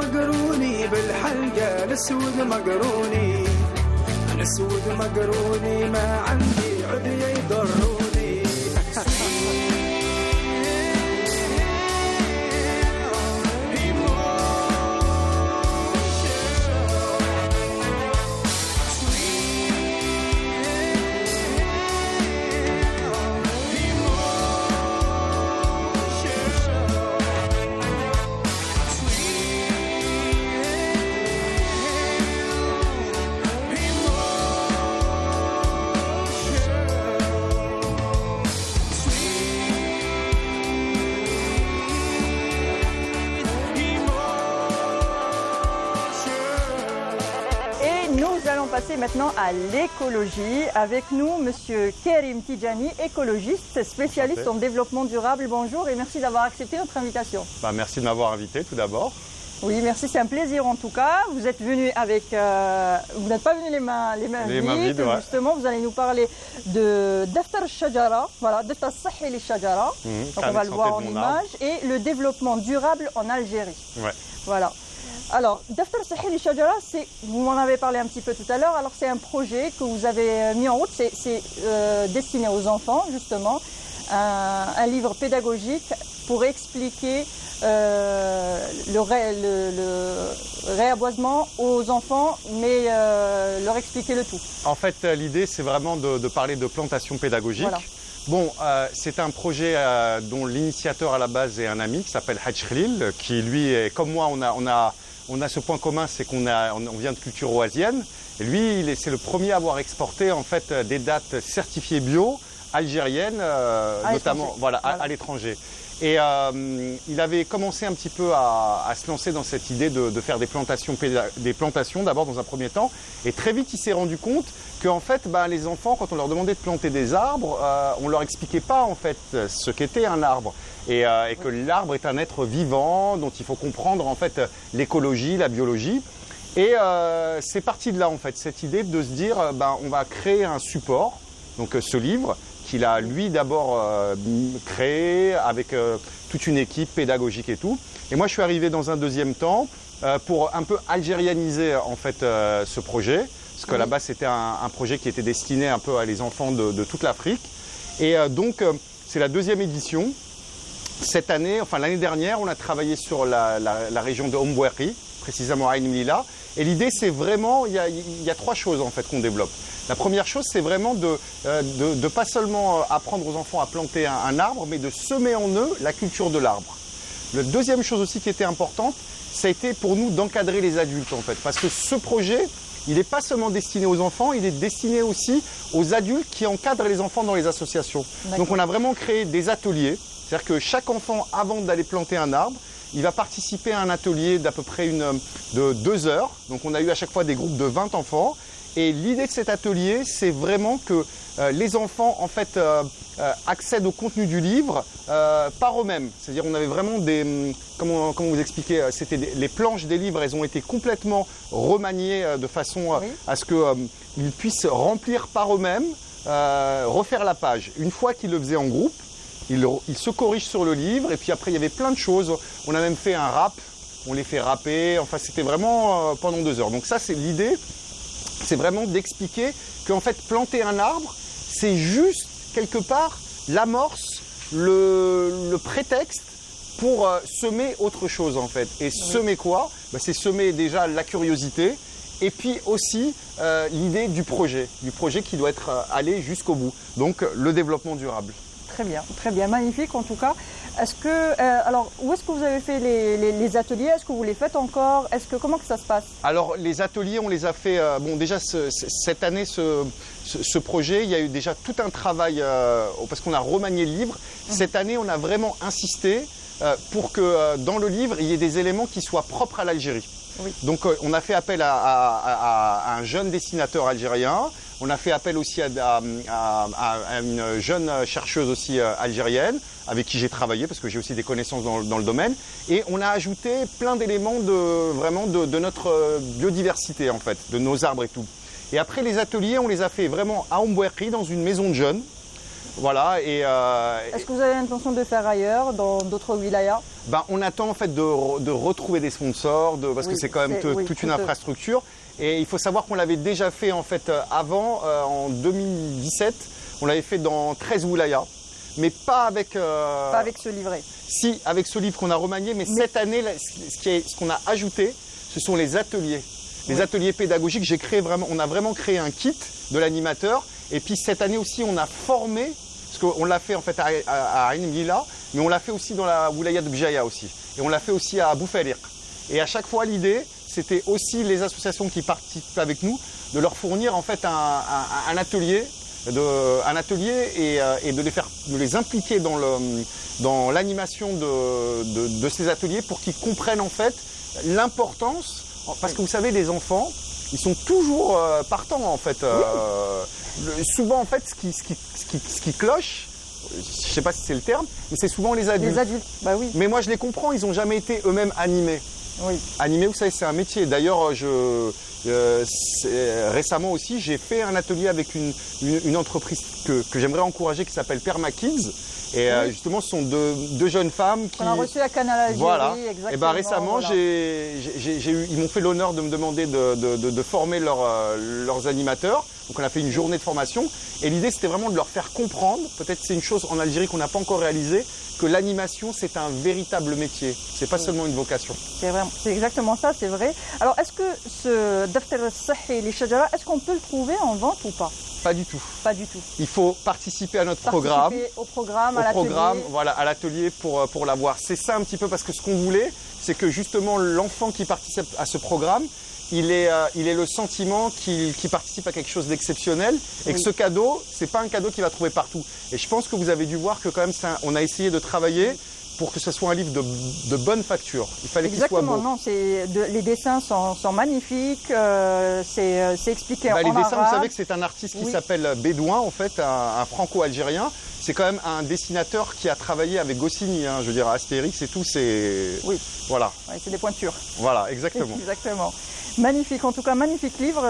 مقروني بالحلقة الاسود مقروني الاسود مقروني ما عندي عدي يضروني Passer maintenant à l'écologie. Avec nous, Monsieur Kerim Tidjani, écologiste, spécialiste en développement durable. Bonjour et merci d'avoir accepté notre invitation. Merci de m'avoir invité tout d'abord. Oui, merci, c'est un plaisir en tout cas. Vous êtes venu avec... vous n'êtes pas venu les mains vides. Ouais. Justement, vous allez nous parler de Daftar Shajara, voilà, Daftar Sahi li Shajara. Donc on va le voir en image. Et le développement durable en Algérie. Ouais. Voilà. Alors, Daftar Sahi li Shajara, vous m'en avez parlé un petit peu tout à l'heure. Alors, c'est un projet que vous avez mis en route. C'est destiné aux enfants, justement. Un livre pédagogique pour expliquer le réaboisement aux enfants, mais leur expliquer le tout. En fait, l'idée, c'est vraiment de parler de plantation pédagogique. Voilà. Bon, c'est un projet dont l'initiateur à la base est un ami qui s'appelle Hadj Khalil, qui lui, est, comme moi, on a ce point commun, c'est qu'on vient de culture oasienne. Et lui, c'est le premier à avoir exporté en fait des dattes certifiées bio algériennes, notamment à l'étranger. Et il avait commencé un petit peu à se lancer dans cette idée de faire des plantations d'abord dans un premier temps. Et très vite, il s'est rendu compte qu'en fait, les enfants, quand on leur demandait de planter des arbres, on leur expliquait pas en fait ce qu'était un arbre. Et que l'arbre est un être vivant dont il faut comprendre en fait l'écologie, la biologie. Et c'est parti de là en fait, cette idée de se dire on va créer un support, donc ce livre qu'il a lui d'abord créé avec toute une équipe pédagogique et tout. Et moi je suis arrivé dans un deuxième temps pour un peu algérianiser en fait ce projet, parce que là-bas c'était un projet qui était destiné un peu à les enfants de toute l'Afrique. Et donc c'est la deuxième édition. Cette année, enfin l'année dernière, on a travaillé sur la région de Omboueri, précisément à Ain Mlila. Et l'idée, c'est vraiment, il y a trois choses en fait qu'on développe. La première chose, c'est vraiment de pas seulement apprendre aux enfants à planter un arbre, mais de semer en eux la culture de l'arbre. La deuxième chose aussi qui était importante, ça a été pour nous d'encadrer les adultes en fait. Parce que ce projet, il n'est pas seulement destiné aux enfants, il est destiné aussi aux adultes qui encadrent les enfants dans les associations. Donc on a vraiment créé des ateliers. C'est-à-dire que chaque enfant, avant d'aller planter un arbre, il va participer à un atelier d'à peu près de 2 heures. Donc on a eu à chaque fois des groupes de 20 enfants. Et l'idée de cet atelier, c'est vraiment que les enfants en fait, accèdent au contenu du livre par eux-mêmes. C'est-à-dire on avait vraiment des... Comment vous expliquer, c'était les planches des livres, elles ont été complètement remaniées de façon à ce qu'ils puissent remplir par eux-mêmes, refaire la page. Une fois qu'ils le faisaient en groupe, ils se corrigent sur le livre et puis après il y avait plein de choses. On a même fait un rap, on les fait rapper, enfin c'était vraiment pendant 2 heures. Donc ça c'est l'idée, c'est vraiment d'expliquer qu'en fait planter un arbre, c'est juste quelque part l'amorce, le prétexte pour semer autre chose en fait. Et semer quoi ? C'est semer déjà la curiosité et puis aussi l'idée du projet qui doit être allé jusqu'au bout. Donc le développement durable. Très bien, magnifique en tout cas. Est-ce que, alors, où est-ce que vous avez fait les ateliers ? Est-ce que vous les faites encore ? Comment que ça se passe ? Alors, les ateliers, on les a fait, déjà cette année, ce projet, il y a eu déjà tout un travail, parce qu'on a remanié le livre. Cette année, on a vraiment insisté pour que dans le livre, il y ait des éléments qui soient propres à l'Algérie. Oui. Donc, on a fait appel à un jeune dessinateur algérien. On a fait appel aussi à une jeune chercheuse aussi algérienne avec qui j'ai travaillé parce que j'ai aussi des connaissances dans le domaine. Et on a ajouté plein d'éléments de notre biodiversité en fait, de nos arbres et tout. Et après les ateliers, on les a fait vraiment à Omboueri dans une maison de jeunes Voilà. Et est-ce que vous avez l'intention de faire ailleurs, dans d'autres wilayas? On attend en fait de retrouver des sponsors, parce que c'est quand même toute une infrastructure. Et il faut savoir qu'on l'avait déjà fait en fait avant, en 2017. On l'avait fait dans 13 wilayas, mais pas avec... Pas avec ce livret. Si, avec ce livre qu'on a remanié, mais cette année, ce qu'on a ajouté, ce sont les ateliers. Les ateliers pédagogiques, on a vraiment créé un kit de l'animateur. Et puis cette année aussi, on a formé, parce qu'on l'a fait en fait à Ain Mila, mais on l'a fait aussi dans la wilaya de Bjaya aussi. Et on l'a fait aussi à Boufalir. Et à chaque fois, l'idée, c'était aussi les associations qui participent avec nous, de leur fournir en fait un atelier, et de les impliquer dans l'animation de ces ateliers pour qu'ils comprennent en fait l'importance, parce que vous savez, les enfants, ils sont toujours partants en fait. Souvent en fait, ce qui cloche, je ne sais pas si c'est le terme, mais c'est souvent les adultes. Les adultes, bah oui. Mais moi je les comprends, ils n'ont jamais été eux-mêmes animés. Oui. Animés, vous savez, c'est un métier. D'ailleurs, récemment aussi, j'ai fait un atelier avec une entreprise que j'aimerais encourager qui s'appelle Perma Kids. Et justement, ce sont deux jeunes femmes qui... On a reçu à Canal Algérie, voilà. exactement. Et récemment, ils m'ont fait l'honneur de me demander de former leurs animateurs. Donc on a fait une journée de formation. Et l'idée, c'était vraiment de leur faire comprendre, peut-être c'est une chose en Algérie qu'on n'a pas encore réalisée, que l'animation, c'est un véritable métier. C'est pas seulement une vocation. C'est exactement ça, c'est vrai. Alors, est-ce que ce Daftar al-Sahhi li Shajara, est-ce qu'on peut le trouver en vente ou pas? Pas du tout. Pas du tout. Il faut participer à notre programme. Au programme, à l'atelier. Voilà, à l'atelier pour l'avoir. C'est ça un petit peu parce que ce qu'on voulait, c'est que justement l'enfant qui participe à ce programme, il ait le sentiment qu'il participe à quelque chose d'exceptionnel et que ce cadeau, c'est pas un cadeau qu'il va trouver partout. Et je pense que vous avez dû voir que quand même, on a essayé de travailler pour que ce soit un livre de bonne facture. Il fallait qu'il soit beau. Non, les dessins sont magnifiques, c'est expliqué en arabe. Les dessins, vous savez que c'est un artiste qui s'appelle Bédouin, en fait, un franco-algérien. C'est quand même un dessinateur qui a travaillé avec Goscinny, je veux dire, Astérix et tout, c'est... Oui. Voilà. Ouais, c'est des pointures. Voilà, exactement. Exactement. Magnifique, en tout cas, magnifique livre.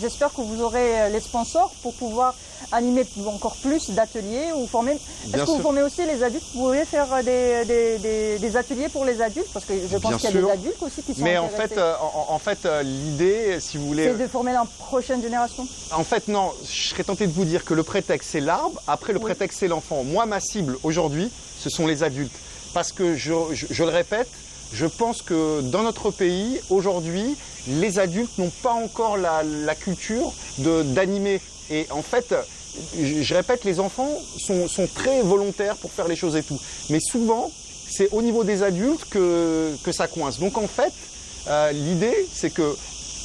J'espère que vous aurez les sponsors pour pouvoir animer encore plus d'ateliers ou former. Est-ce que vous formez aussi les adultes? Vous pouvez faire des ateliers pour les adultes? Parce que je pense qu'il y a des adultes aussi qui sont intéressés. Mais en fait, l'idée, si vous voulez... C'est de former la prochaine génération? En fait, non. Je serais tenté de vous dire que le prétexte, c'est l'arbre. Après, le prétexte, c'est l'enfant. Moi, ma cible, aujourd'hui, ce sont les adultes. Parce que, je le répète, je pense que dans notre pays, aujourd'hui, les adultes n'ont pas encore la culture d'animer. Et en fait, je répète, les enfants sont très volontaires pour faire les choses et tout. Mais souvent, c'est au niveau des adultes que ça coince. Donc en fait, l'idée, c'est que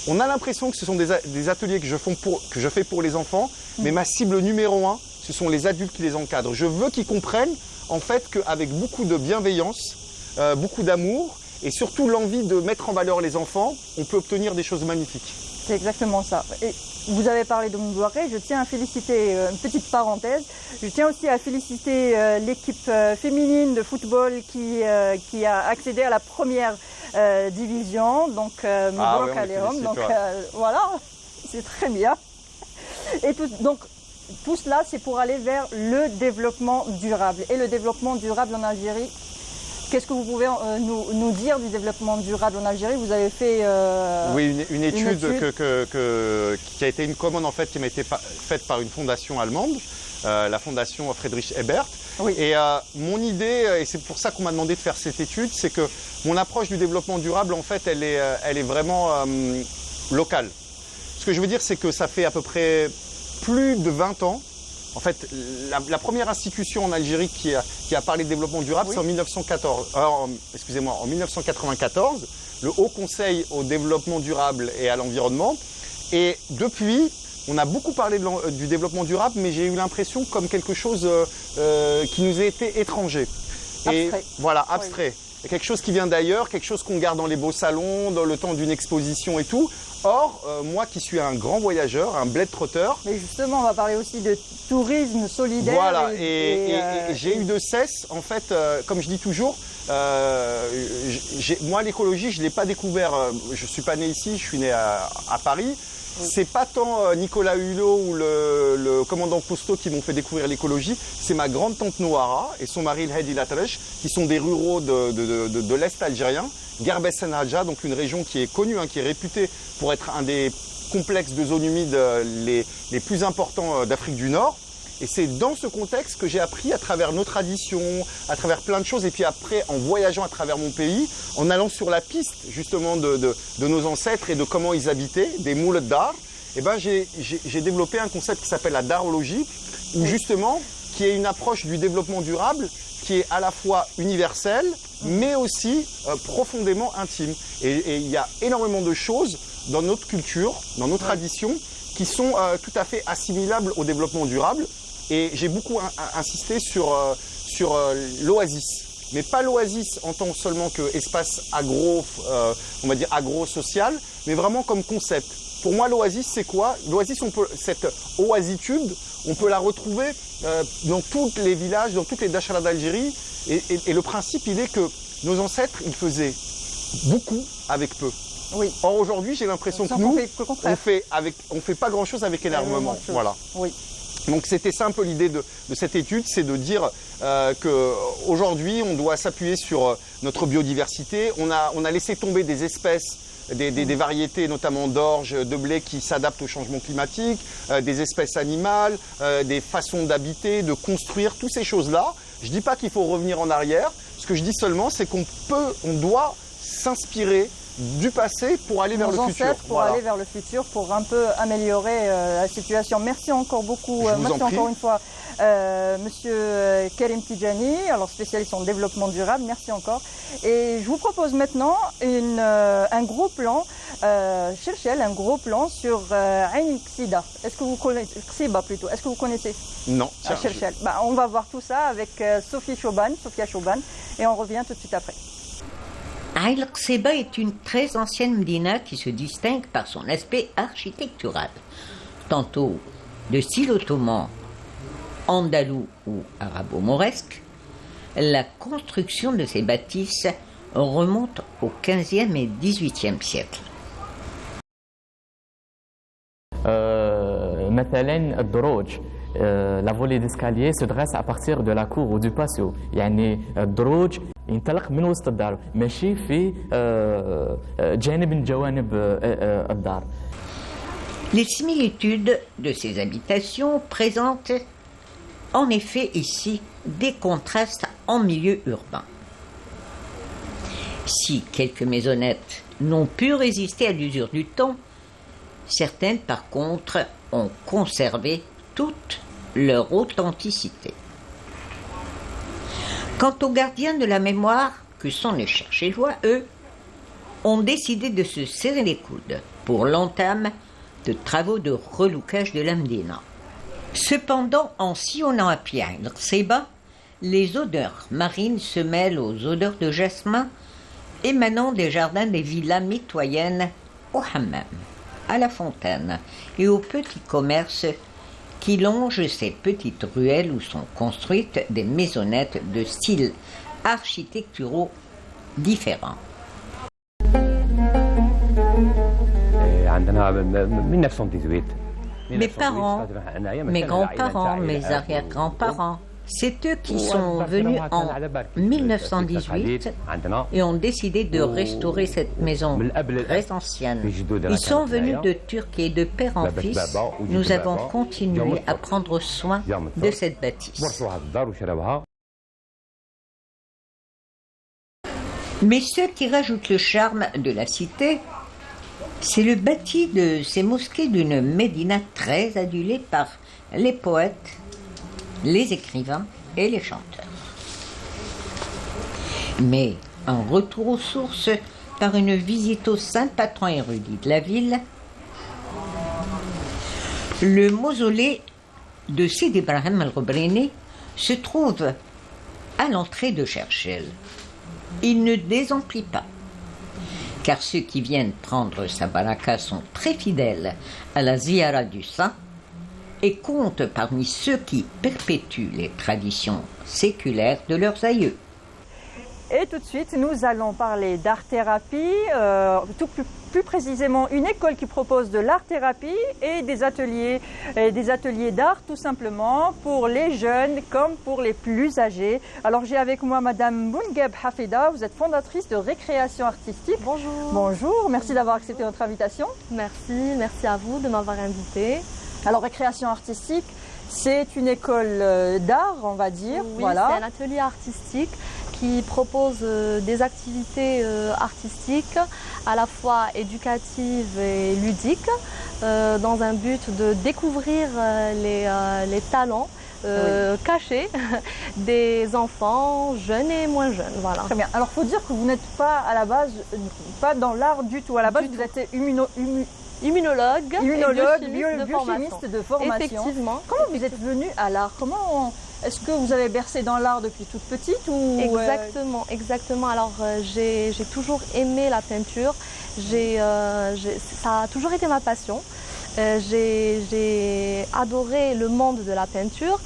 on a l'impression que ce sont des ateliers que je fais pour les enfants, mais ma cible numéro 1, ce sont les adultes qui les encadrent. Je veux qu'ils comprennent en fait qu'avec beaucoup de bienveillance, beaucoup d'amour et surtout l'envie de mettre en valeur les enfants, on peut obtenir des choses magnifiques. C'est exactement ça. Et vous avez parlé de Mbouaré, je tiens à féliciter, une petite parenthèse, je tiens aussi à féliciter l'équipe féminine de football qui a accédé à la première division, donc Mbourak Aléhom, donc voilà, c'est très bien. Et tout cela, c'est pour aller vers le développement durable. Et le développement durable en Algérie, qu'est-ce que vous pouvez nous dire du développement durable en Algérie? Vous avez fait... oui, une étude qui a été une commande en fait, qui m'a été faite par une fondation allemande, la fondation Friedrich Ebert. Oui. Et mon idée, et c'est pour ça qu'on m'a demandé de faire cette étude, c'est que mon approche du développement durable, en fait, elle est vraiment locale. Ce que je veux dire, c'est que ça fait à peu près plus de 20 ans. En fait, la première institution en Algérie qui a parlé de développement durable, c'est en 1994, le Haut Conseil au développement durable et à l'environnement. Et depuis, on a beaucoup parlé du développement durable, mais j'ai eu l'impression comme quelque chose qui nous a été étranger. Abstrait. Voilà, abstrait. Oui. Quelque chose qui vient d'ailleurs, quelque chose qu'on garde dans les beaux salons, dans le temps d'une exposition et tout. Or, moi qui suis un grand voyageur, un bled trotteur. Mais justement, on va parler aussi de tourisme solidaire. Voilà, et j'ai eu de cesse, en fait, comme je dis toujours, moi l'écologie, je ne l'ai pas découvert, je ne suis pas né ici, je suis né à Paris. C'est pas tant Nicolas Hulot ou le commandant Cousteau qui m'ont fait découvrir l'écologie, c'est ma grande tante Noara et son mari Hedi Latresh, qui sont des ruraux de l'Est algérien, Gerbesen Hadja, donc une région qui est connue, qui est réputée pour être un des complexes de zones humides les plus importants d'Afrique du Nord. Et c'est dans ce contexte que j'ai appris à travers nos traditions, à travers plein de choses, et puis après en voyageant à travers mon pays, en allant sur la piste justement de nos ancêtres et de comment ils habitaient, des moules d'art, et ben j'ai développé un concept qui s'appelle la darologie, où justement, qui est une approche du développement durable, qui est à la fois universelle, mais aussi profondément intime. Et il y a énormément de choses dans notre culture, dans nos traditions, qui sont tout à fait assimilables au développement durable. Et j'ai beaucoup insisté sur l'oasis. Mais pas l'oasis en tant seulement qu'espace on va dire agro-social, mais vraiment comme concept. Pour moi, l'oasis, c'est quoi? L'oasis, cette oasitude, on peut la retrouver dans tous les villages, dans toutes les dachras d'Algérie. Et le principe, il est que nos ancêtres, ils faisaient beaucoup avec peu. Oui. Or, aujourd'hui, j'ai l'impression que nous, on fait pas grand-chose avec énormément. Voilà. Oui. Donc c'était ça un peu l'idée de cette étude, c'est de dire qu'aujourd'hui on doit s'appuyer sur notre biodiversité. On a laissé tomber des espèces, des variétés notamment d'orge, de blé qui s'adaptent au changement climatique, des espèces animales, des façons d'habiter, de construire, toutes ces choses-là. Je ne dis pas qu'il faut revenir en arrière, ce que je dis seulement c'est qu'on doit s'inspirer du passé pour aller vers le futur. Pour aller vers le futur, pour un peu améliorer la situation. Merci encore beaucoup. Merci encore une fois, Monsieur Karim Tidjani, alors spécialiste en développement durable. Merci encore. Et je vous propose maintenant un gros plan, Cherchel, un gros plan sur Ain Ksida. Est-ce que vous connaissez Ksiba plutôt? Est-ce que vous connaissez? Non. Cherchel. On va voir tout ça avec Sofia Chauban, et on revient tout de suite après. Ain Ksiba est une très ancienne médina qui se distingue par son aspect architectural, tantôt de style ottoman, andalou ou arabo-mauresque. La construction de ces bâtisses remonte au XVe et XVIIIe siècle. مثلا الدروج la volée d'escalier se dresse à partir de la cour ou du patio. يعني الدروج ينطلق من وسط الدار ماشي في جانب من جوانب الدار. Les similitudes de ces habitations présentent en effet ici des contrastes en milieu urbain. Si quelques maisonnettes n'ont pu résister à l'usure du temps, certaines par contre ont conservé toute leur authenticité. Quant aux gardiens de la mémoire, que sont les Cherchellois, eux, ont décidé de se serrer les coudes pour l'entame de travaux de relookage de la Médina. Cependant, en sillonnant à pied Ain Ksiba, les odeurs marines se mêlent aux odeurs de jasmin émanant des jardins des villas mitoyennes au hammam, à la fontaine et aux petits commerces qui longent ces petites ruelles où sont construites des maisonnettes de styles architecturaux différents. Mes parents, mes grands-parents, mes arrière-grands-parents, c'est eux qui sont venus en 1918 et ont décidé de restaurer cette maison très ancienne. Ils sont venus de Turquie et de père en fils, nous avons continué à prendre soin de cette bâtisse. Mais ce qui rajoute le charme de la cité, c'est le bâti de ces mosquées d'une médina très adulée par les poètes, les écrivains et les chanteurs. Mais un retour aux sources par une visite au saint patron érudit de la ville, le mausolée de Sidi Ibrahim al-Ghobrini se trouve à l'entrée de Cherchel. Il ne désemplit pas, car ceux qui viennent prendre sa baraka sont très fidèles à la ziyara du saint et comptent parmi ceux qui perpétuent les traditions séculaires de leurs aïeux. Et tout de suite, nous allons parler d'art-thérapie, plus précisément une école qui propose de l'art-thérapie et des ateliers d'art tout simplement pour les jeunes comme pour les plus âgés. Alors j'ai avec moi Madame Boungeb Hafida, vous êtes fondatrice de Récréation Artistique. Bonjour. Bonjour, merci d'avoir accepté notre invitation. Merci à vous de m'avoir invitée. Alors Récréation Artistique, c'est une école d'art, on va dire. Oui, voilà. C'est un atelier artistique qui propose des activités artistiques à la fois éducatives et ludiques dans un but de découvrir les talents cachés des enfants jeunes et moins jeunes. Voilà. Très bien. Alors il faut dire que vous n'êtes pas à la base, pas dans l'art du tout. À la base, vous êtes immunologue et biochimiste de formation. Effectivement. Comment vous êtes venue à l'art? Est-ce que vous avez bercé dans l'art depuis toute petite ou Exactement. Alors j'ai toujours aimé la peinture. Ça a toujours été ma passion. J'ai adoré le monde de la peinture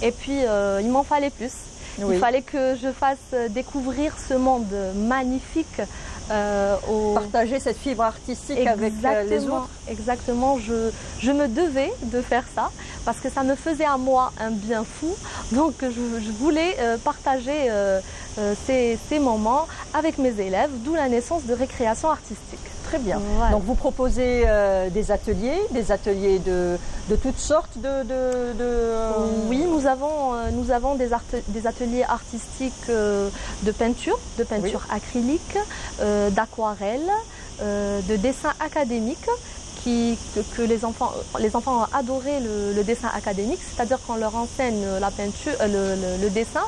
et puis il m'en fallait plus. Oui. Il fallait que je fasse découvrir ce monde magnifique. Partager cette fibre artistique avec les autres. Exactement, je me devais de faire ça parce que ça me faisait à moi un bien fou. Donc je voulais partager ces moments avec mes élèves, d'où la naissance de Récréation Artistique. Très bien. Voilà. Donc vous proposez des ateliers de toutes sortes Oui, nous avons des ateliers artistiques de peinture acrylique, d'aquarelle, de dessin académique. Que les enfants ont adoré le dessin académique, c'est-à-dire qu'on leur enseigne la peinture, le dessin,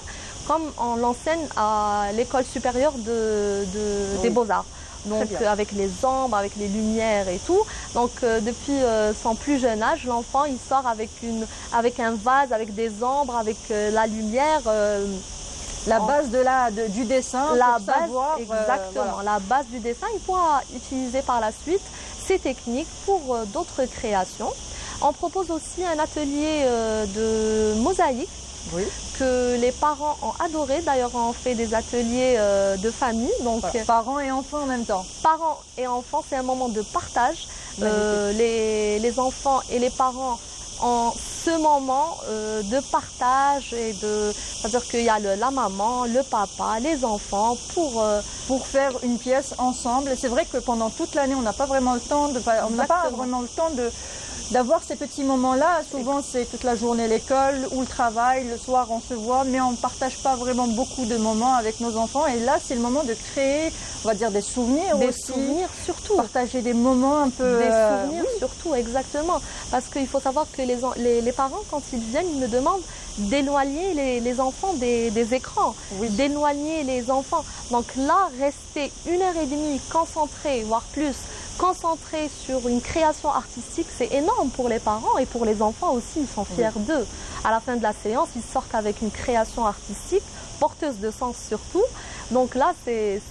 comme on l'enseigne à l'école supérieure des beaux-arts. Donc avec les ombres, avec les lumières et tout. Donc depuis son plus jeune âge, l'enfant il sort avec un vase, avec des ombres, avec la lumière. La base du dessin, exactement. La base du dessin, il pourra utiliser par la suite ces techniques pour d'autres créations. On propose aussi un atelier de mosaïque. Oui. Que les parents ont adoré. D'ailleurs, on fait des ateliers de famille. Donc, parents et enfants en même temps. Parents et enfants, c'est un moment de partage. Les enfants et les parents ont ce moment de partage c'est-à-dire qu'il y a la maman, le papa, les enfants pour faire une pièce ensemble. C'est vrai que pendant toute l'année, on n'a pas vraiment le temps d'avoir ces petits moments-là. Souvent, c'est toute la journée l'école ou le travail. Le soir, on se voit, mais on ne partage pas vraiment beaucoup de moments avec nos enfants. Et là, c'est le moment de créer, on va dire, des souvenirs aussi. Des souvenirs surtout. Partager des moments un peu... Des souvenirs surtout, exactement. Parce qu'il faut savoir que les parents, quand ils viennent, ils me demandent d'éloigner les enfants des écrans, d'éloigner les enfants. Donc là, rester 1h30 concentrés, voire plus, concentrés sur une création artistique, c'est énorme pour les parents et pour les enfants aussi, ils sont fiers d'eux. À la fin de la séance, ils sortent avec une création artistique, porteuse de sens surtout. Donc là, c'est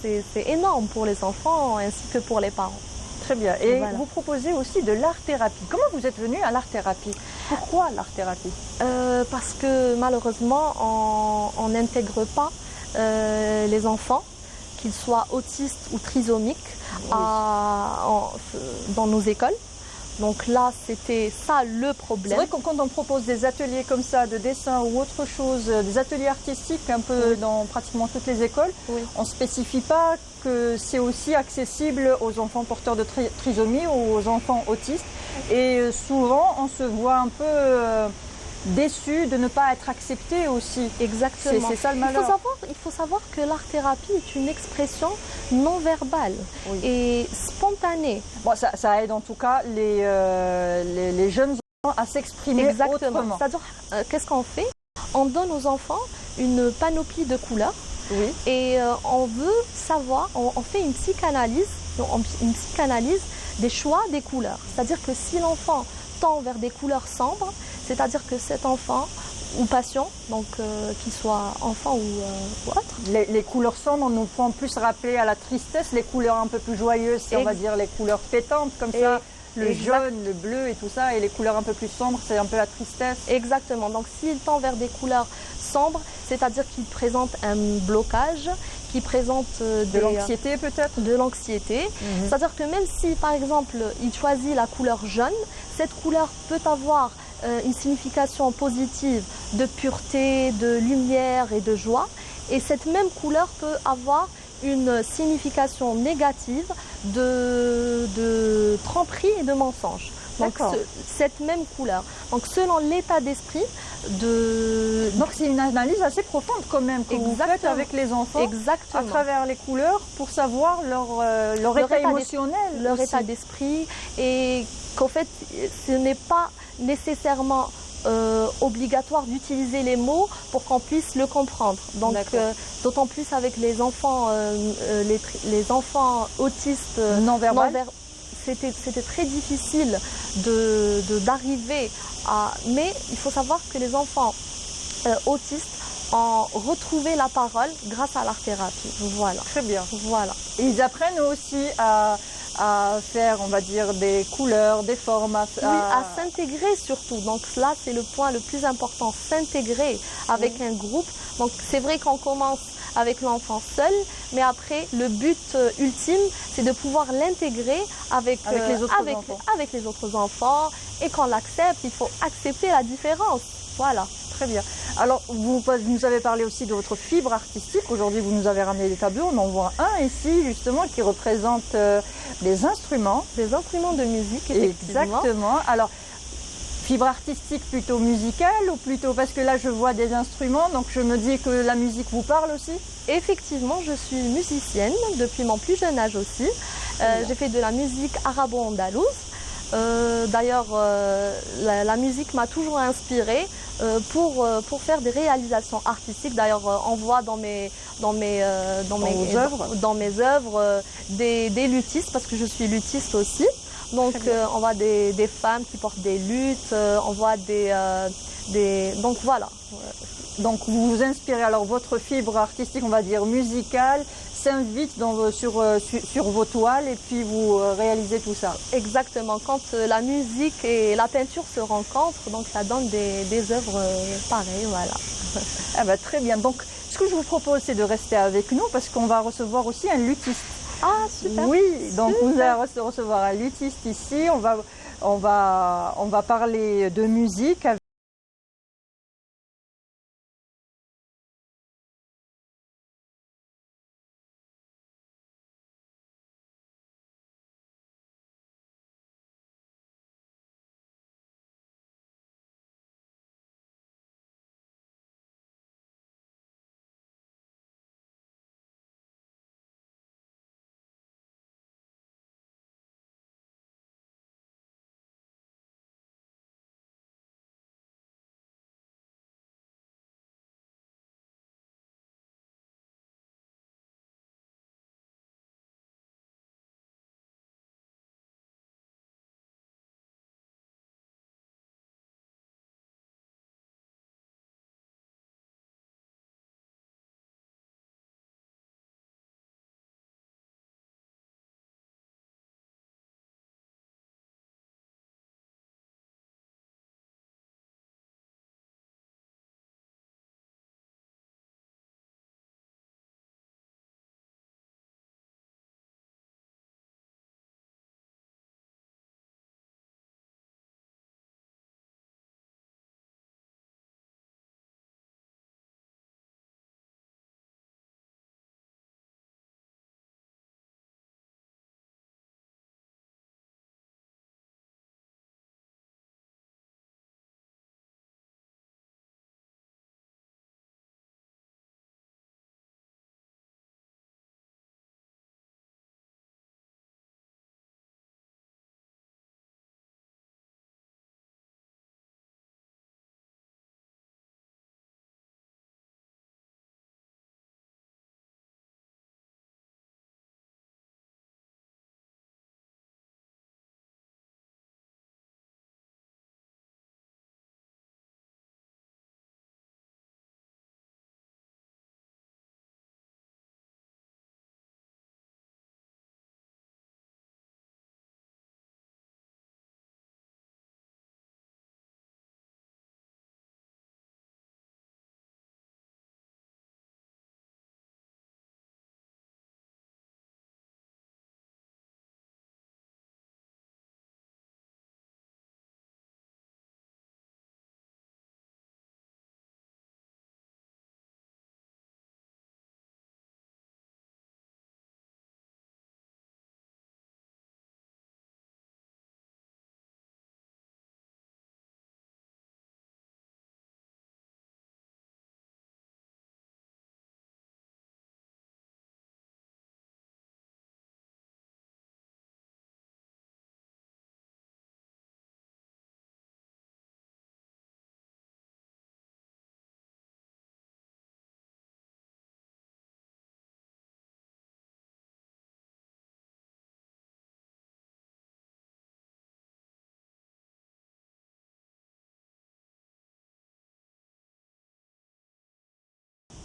énorme pour les enfants ainsi que pour les parents. Très bien. Et vous proposez aussi de l'art-thérapie. Comment vous êtes venu à l'art-thérapie? Pourquoi l'art-thérapie? Parce que malheureusement, on n'intègre pas les enfants, qu'ils soient autistes ou trisomiques, dans nos écoles. Donc là, c'était ça le problème. C'est vrai que quand on propose des ateliers comme ça, de dessin ou autre chose, des ateliers artistiques un peu dans pratiquement toutes les écoles, on ne spécifie pas que c'est aussi accessible aux enfants porteurs de trisomie ou aux enfants autistes. Et souvent, on se voit un peu déçu de ne pas être accepté aussi. Exactement. C'est ça le malheur. Il faut savoir que l'art-thérapie est une expression non verbale et spontanée. Bon, ça aide en tout cas les jeunes enfants à s'exprimer autrement. C'est-à-dire, qu'est-ce qu'on fait? On donne aux enfants une panoplie de couleurs et on veut savoir, on fait une psychanalyse des choix des couleurs. C'est-à-dire que si l'enfant tend vers des couleurs sombres, c'est-à-dire que cet enfant ou passion, donc qu'ils soient enfants ou autres. Les couleurs sombres nous font plus rappeler à la tristesse, les couleurs un peu plus joyeuses, on va dire les couleurs pétantes comme ça. Le jaune, le bleu et tout ça, et les couleurs un peu plus sombres, c'est un peu la tristesse. Exactement. Donc s'il tend vers des couleurs sombres, c'est-à-dire qu'il présente un blocage, qui présente de l'anxiété peut-être. De l'anxiété. C'est-à-dire que même si, par exemple, il choisit la couleur jaune, cette couleur peut avoir une signification positive de pureté, de lumière et de joie. Et cette même couleur peut avoir une signification négative de tromperie et de mensonge. Donc cette même couleur. Donc selon l'état d'esprit de... Donc c'est une analyse assez profonde quand même que vous faites avec les enfants. Exactement. À travers les couleurs pour savoir leur état émotionnel. Leur état d'esprit et qu'en fait ce n'est pas nécessairement obligatoire d'utiliser les mots pour qu'on puisse le comprendre. Donc d'autant plus avec les enfants autistes non-verbal. C'était très difficile d'arriver à... Mais il faut savoir que les enfants autistes ont retrouvé la parole grâce à l'art thérapie. Voilà. Très bien. Voilà. Et ils apprennent aussi à faire, on va dire, des couleurs, des formes. Oui, à s'intégrer surtout. Donc là, c'est le point le plus important, s'intégrer avec un groupe. Donc c'est vrai qu'on commence avec l'enfant seul, mais après, le but ultime, c'est de pouvoir l'intégrer avec les autres enfants et qu'on l'accepte. Il faut accepter la différence. Voilà. Très bien. Alors, vous nous avez parlé aussi de votre fibre artistique. Aujourd'hui, vous nous avez ramené des tableaux. On en voit un ici, justement, qui représente des instruments. Des instruments de musique, effectivement. Exactement. Alors, fibre artistique plutôt musicale ou plutôt... Parce que là, je vois des instruments, donc je me dis que la musique vous parle aussi. Effectivement, je suis musicienne depuis mon plus jeune âge aussi. J'ai fait de la musique arabo-andalouse. D'ailleurs, la musique m'a toujours inspirée pour faire des réalisations artistiques. D'ailleurs, on voit dans mes œuvres des luthistes, parce que je suis luthiste aussi. Donc, on voit des femmes qui portent des luths, on voit donc voilà. Donc, vous vous inspirez, alors votre fibre artistique, on va dire musicale, s'invite sur vos toiles et puis vous réalisez tout ça. Exactement. Quand la musique et la peinture se rencontrent, donc ça donne des œuvres pareilles, voilà. Ah bah, très bien. Donc, ce que je vous propose, c'est de rester avec nous parce qu'on va recevoir aussi un luthiste. Ah, super. Oui, donc vous allez recevoir un luthiste ici. On va parler de musique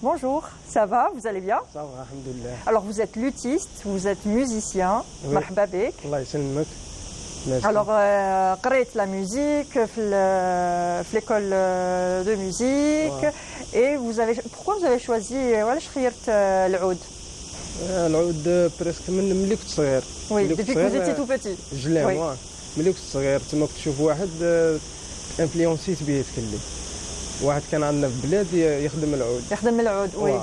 bonjour, ça va, vous allez bien? Ça va, alhamdoulilah. Alors vous êtes luthiste, vous êtes musicien, Oui. مرحبا بك. Allah يسلمك. Merci. Alors قريت la musique في l'école de musique et pourquoi vous avez choisi وعلاش خيرت العود؟ العود بريسك ملي كنت صغير. Oui, depuis que vous étiez tout petit. جلام ملي كنت صغير تما كنت تشوف واحد انفلونسيت به تكلي. واحد كان عندنا في البلاد يخدم العود. يخدم العود وي.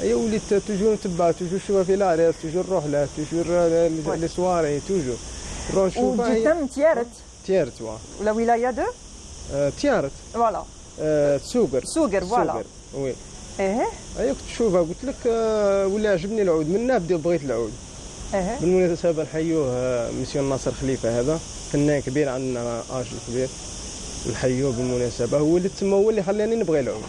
ايوا وليت توجور نتبع توجور نشوفها في لاريس توجور نروح له توجور لي سواري توجور نروح نشوفها. وجيت من تيارت. تيارت واه. ولا ولاية دو؟ تيارت. فوالا. سوقر. سوقر فوالا. وي. ايه. ايوا كنت تشوفها قلت لك ولا عجبني العود منها بديت بغيت العود. ايه. بالمناسبة نحيوه مسيو ناصر خليفة هذا فنان كبير عندنا اجل كبير. نحيوه بالمناسبة هو اللي تما هو اللي خلاني نبغي العود.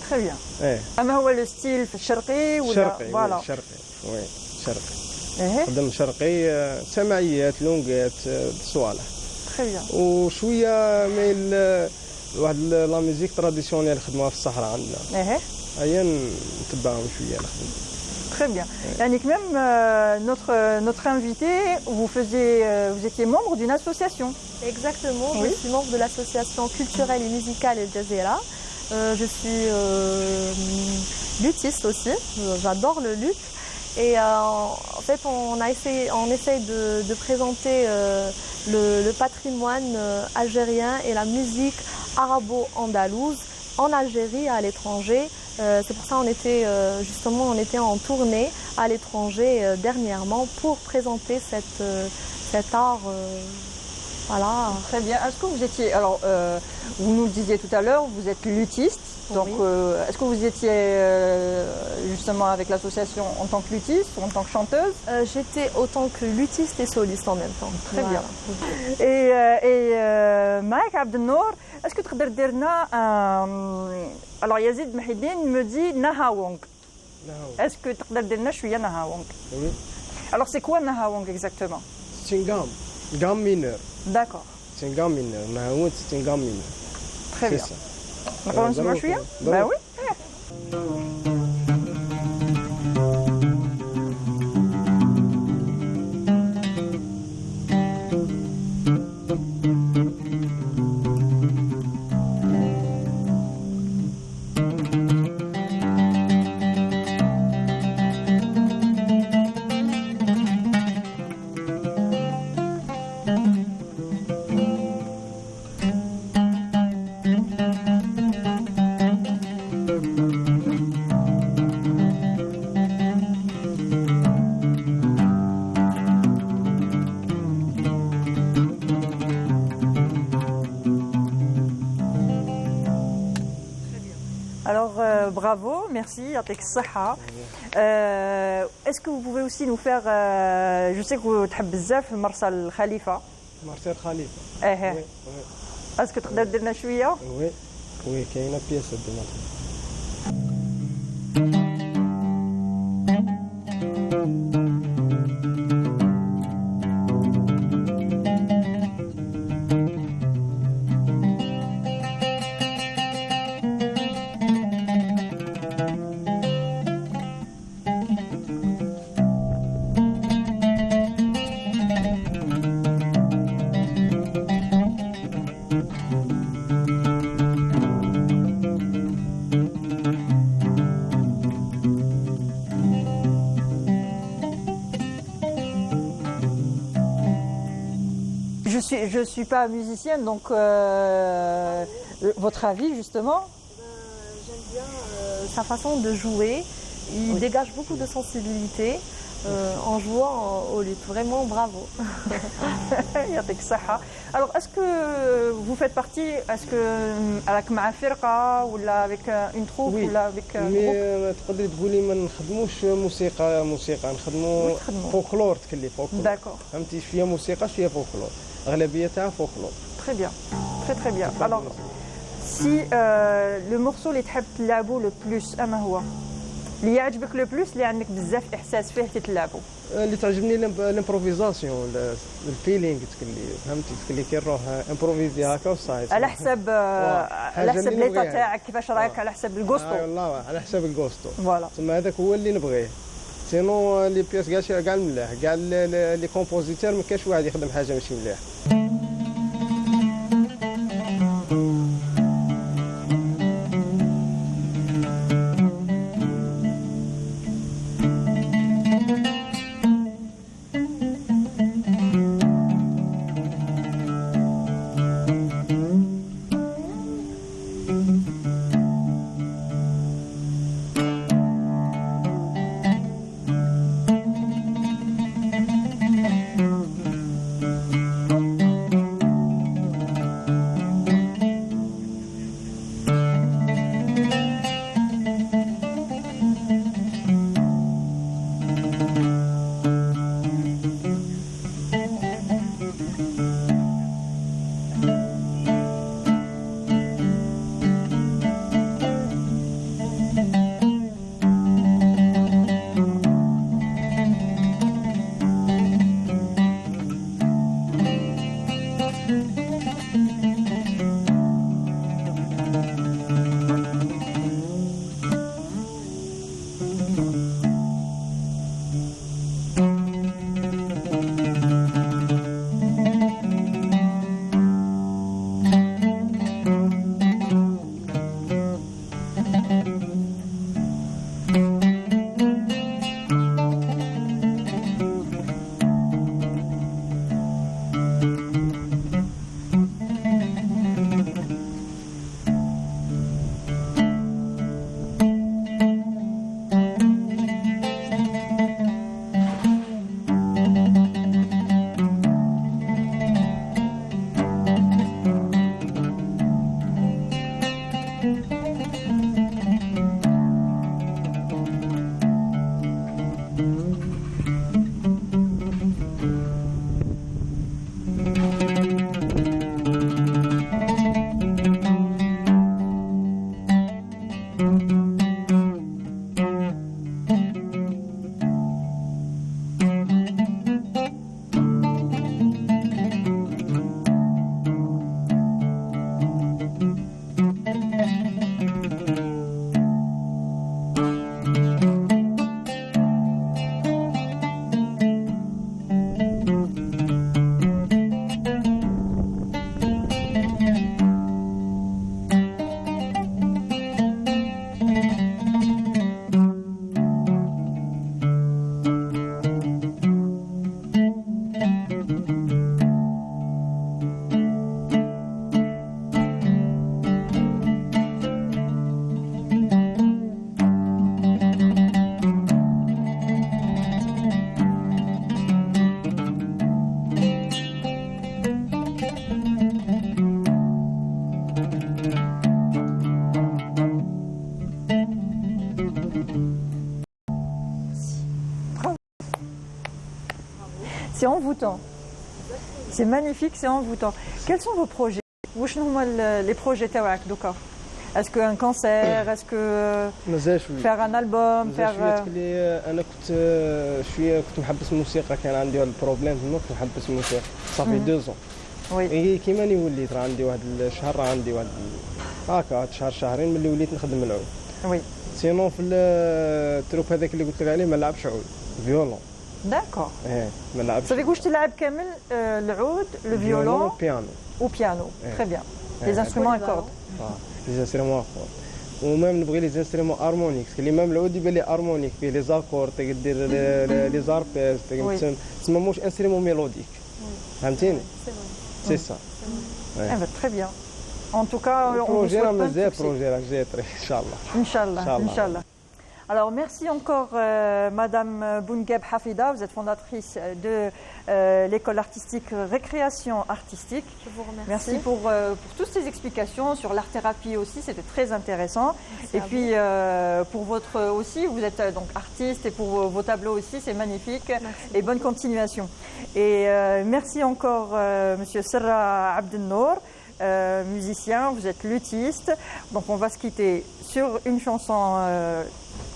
تري بيان. ايه. اما هو لو ستيل في الشرقي ولا فوالا؟ شرقي وي شرقي. ايه. خدم شرقي سماعيات لونغات صوالح. تري بيان. وشوية ميل واحد لا ميوزيك تراديسيونيل خدموها في الصحراء عندنا. ايه. ايا نتبعهم شوية نخدم. Très bien. Yannick, même notre invité, vous étiez membre d'une association. Exactement, Oui. je suis membre de l'association culturelle et musicale El Jazeera. Je suis luthiste aussi, j'adore le luth. Et en fait, on essaye de présenter le patrimoine algérien et la musique arabo-andalouse en Algérie et à l'étranger. C'est pour ça on était en tournée à l'étranger dernièrement pour présenter cet art. Voilà. Très bien. Est-ce que vous étiez, alors vous nous le disiez tout à l'heure, vous êtes luthiste. Donc est-ce que vous étiez justement avec l'association en tant que luthiste ou en tant que chanteuse? J'étais autant que luthiste et soliste en même temps. Très bien. Et Mike Abdelnour, est-ce que tu peux dire alors Yazid Mahidine me dit Nahawang. Est-ce que tu peux dire Nahawang? Oui. Alors c'est quoi Nahawang exactement? C'est une gamme. Gamme mineure. D'accord. C'est une gamme mineure. Nahawang c'est une gamme mineure. Très bien. C'est ça. نقدروا نسمعوا شوية؟ bah oui. Alors bravo, merci, Yatek Saha. Est-ce que vous pouvez aussi nous faire, je sais que vous تحب بزاف مرسل خليفة. مرسل خليفة. ايه. Est-ce que تقدر تدير لنا شوية؟ وي كاينة بياسة ديما. Je suis pas musicienne, donc votre avis justement? J'aime bien sa façon de jouer. Il dégage beaucoup de sensibilité en jouant au luth. Vraiment bravo. Alors est-ce que vous faites partie, est-ce que avec ma firqa ou avec une troupe ou avec un groupe? تقدري تقولي ما نخدموش موسيقى نخدموا فولكلور تكلي فولكلور. D'accord. فهمتي شويه موسيقى شويه فولكلور. أغلبية تاعها فولكلور. Très bien, très bien. Alors, si le morceau اللي تحب تلعبوا le plus, أما هو؟ اللي يعجبك لو بلوس اللي عندك بزاف احساس فيه تتلعبوا؟ اللي تعجبني الامبروفيزاسيون الفيلينغ تكلي فهمتي تكلي كي نروح امبروفيزي هكا وصاي على حسب ليطا تاعك كيفاش راك على حسب الكوستو. والله على حسب الكوستو فوالا تما هذاك هو اللي نبغيه. سينو لي بياس كاع ملاح كاع لي كومبوزيتور ما كاينش واحد يخدم حاجه ماشي مليح. C'est envoûtant. C'est magnifique, c'est envoûtant. Quels sont vos projets? واش هما les projets تاعك دوكا؟ Est-ce qu'un concert? Est-ce que faire un album? faire انا كنت شويه كنت محبس الموسيقى كان عندي واحد البروبليم في المخ محبس الموسيقى صافي 2 ans. وي كيما ني وليت راه عندي واحد الشهر راه عندي واحد هكا شهرين ملي وليت نخدم العود. وي سينون في التروب هذاك اللي قلت لك عليه ما لعبش عود فيولون. داكور. ما لعبش. صافي واش تلعب كامل العود الفيولون والبيانو. وبيانو. Très bien. Les instruments à cordes. Les instruments à cordes. ومام نبغي لي زانسترومون هارمونيك اللي مام العود يبان لي هارمونيك فيه لي زاكور تقدر دير لي زاربيز تسمى موش انسترومون ميلوديك فهمتيني سي سا très bien. En tout cas, on vous souhaite plein de succès. Inch'Allah. Alors, merci encore, Madame Boungeb Hafida. Vous êtes fondatrice de l'école artistique Récréation Artistique. Je vous remercie. Merci pour toutes ces explications sur l'art-thérapie aussi. C'était très intéressant. Merci et puis, pour votre aussi, vous êtes donc artiste et pour vos tableaux aussi, c'est magnifique. Merci. Et bonne continuation. Et merci encore, Monsieur Serra Abdelnour. Musicien, vous êtes luthiste. Donc on va se quitter sur une chanson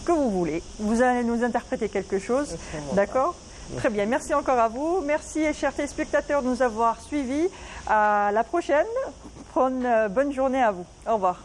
que vous voulez. Vous allez nous interpréter quelque chose, d'accord? Très bien, merci encore à vous. Merci, chers téléspectateurs, de nous avoir suivis. À la prochaine. Bonne journée à vous. Au revoir.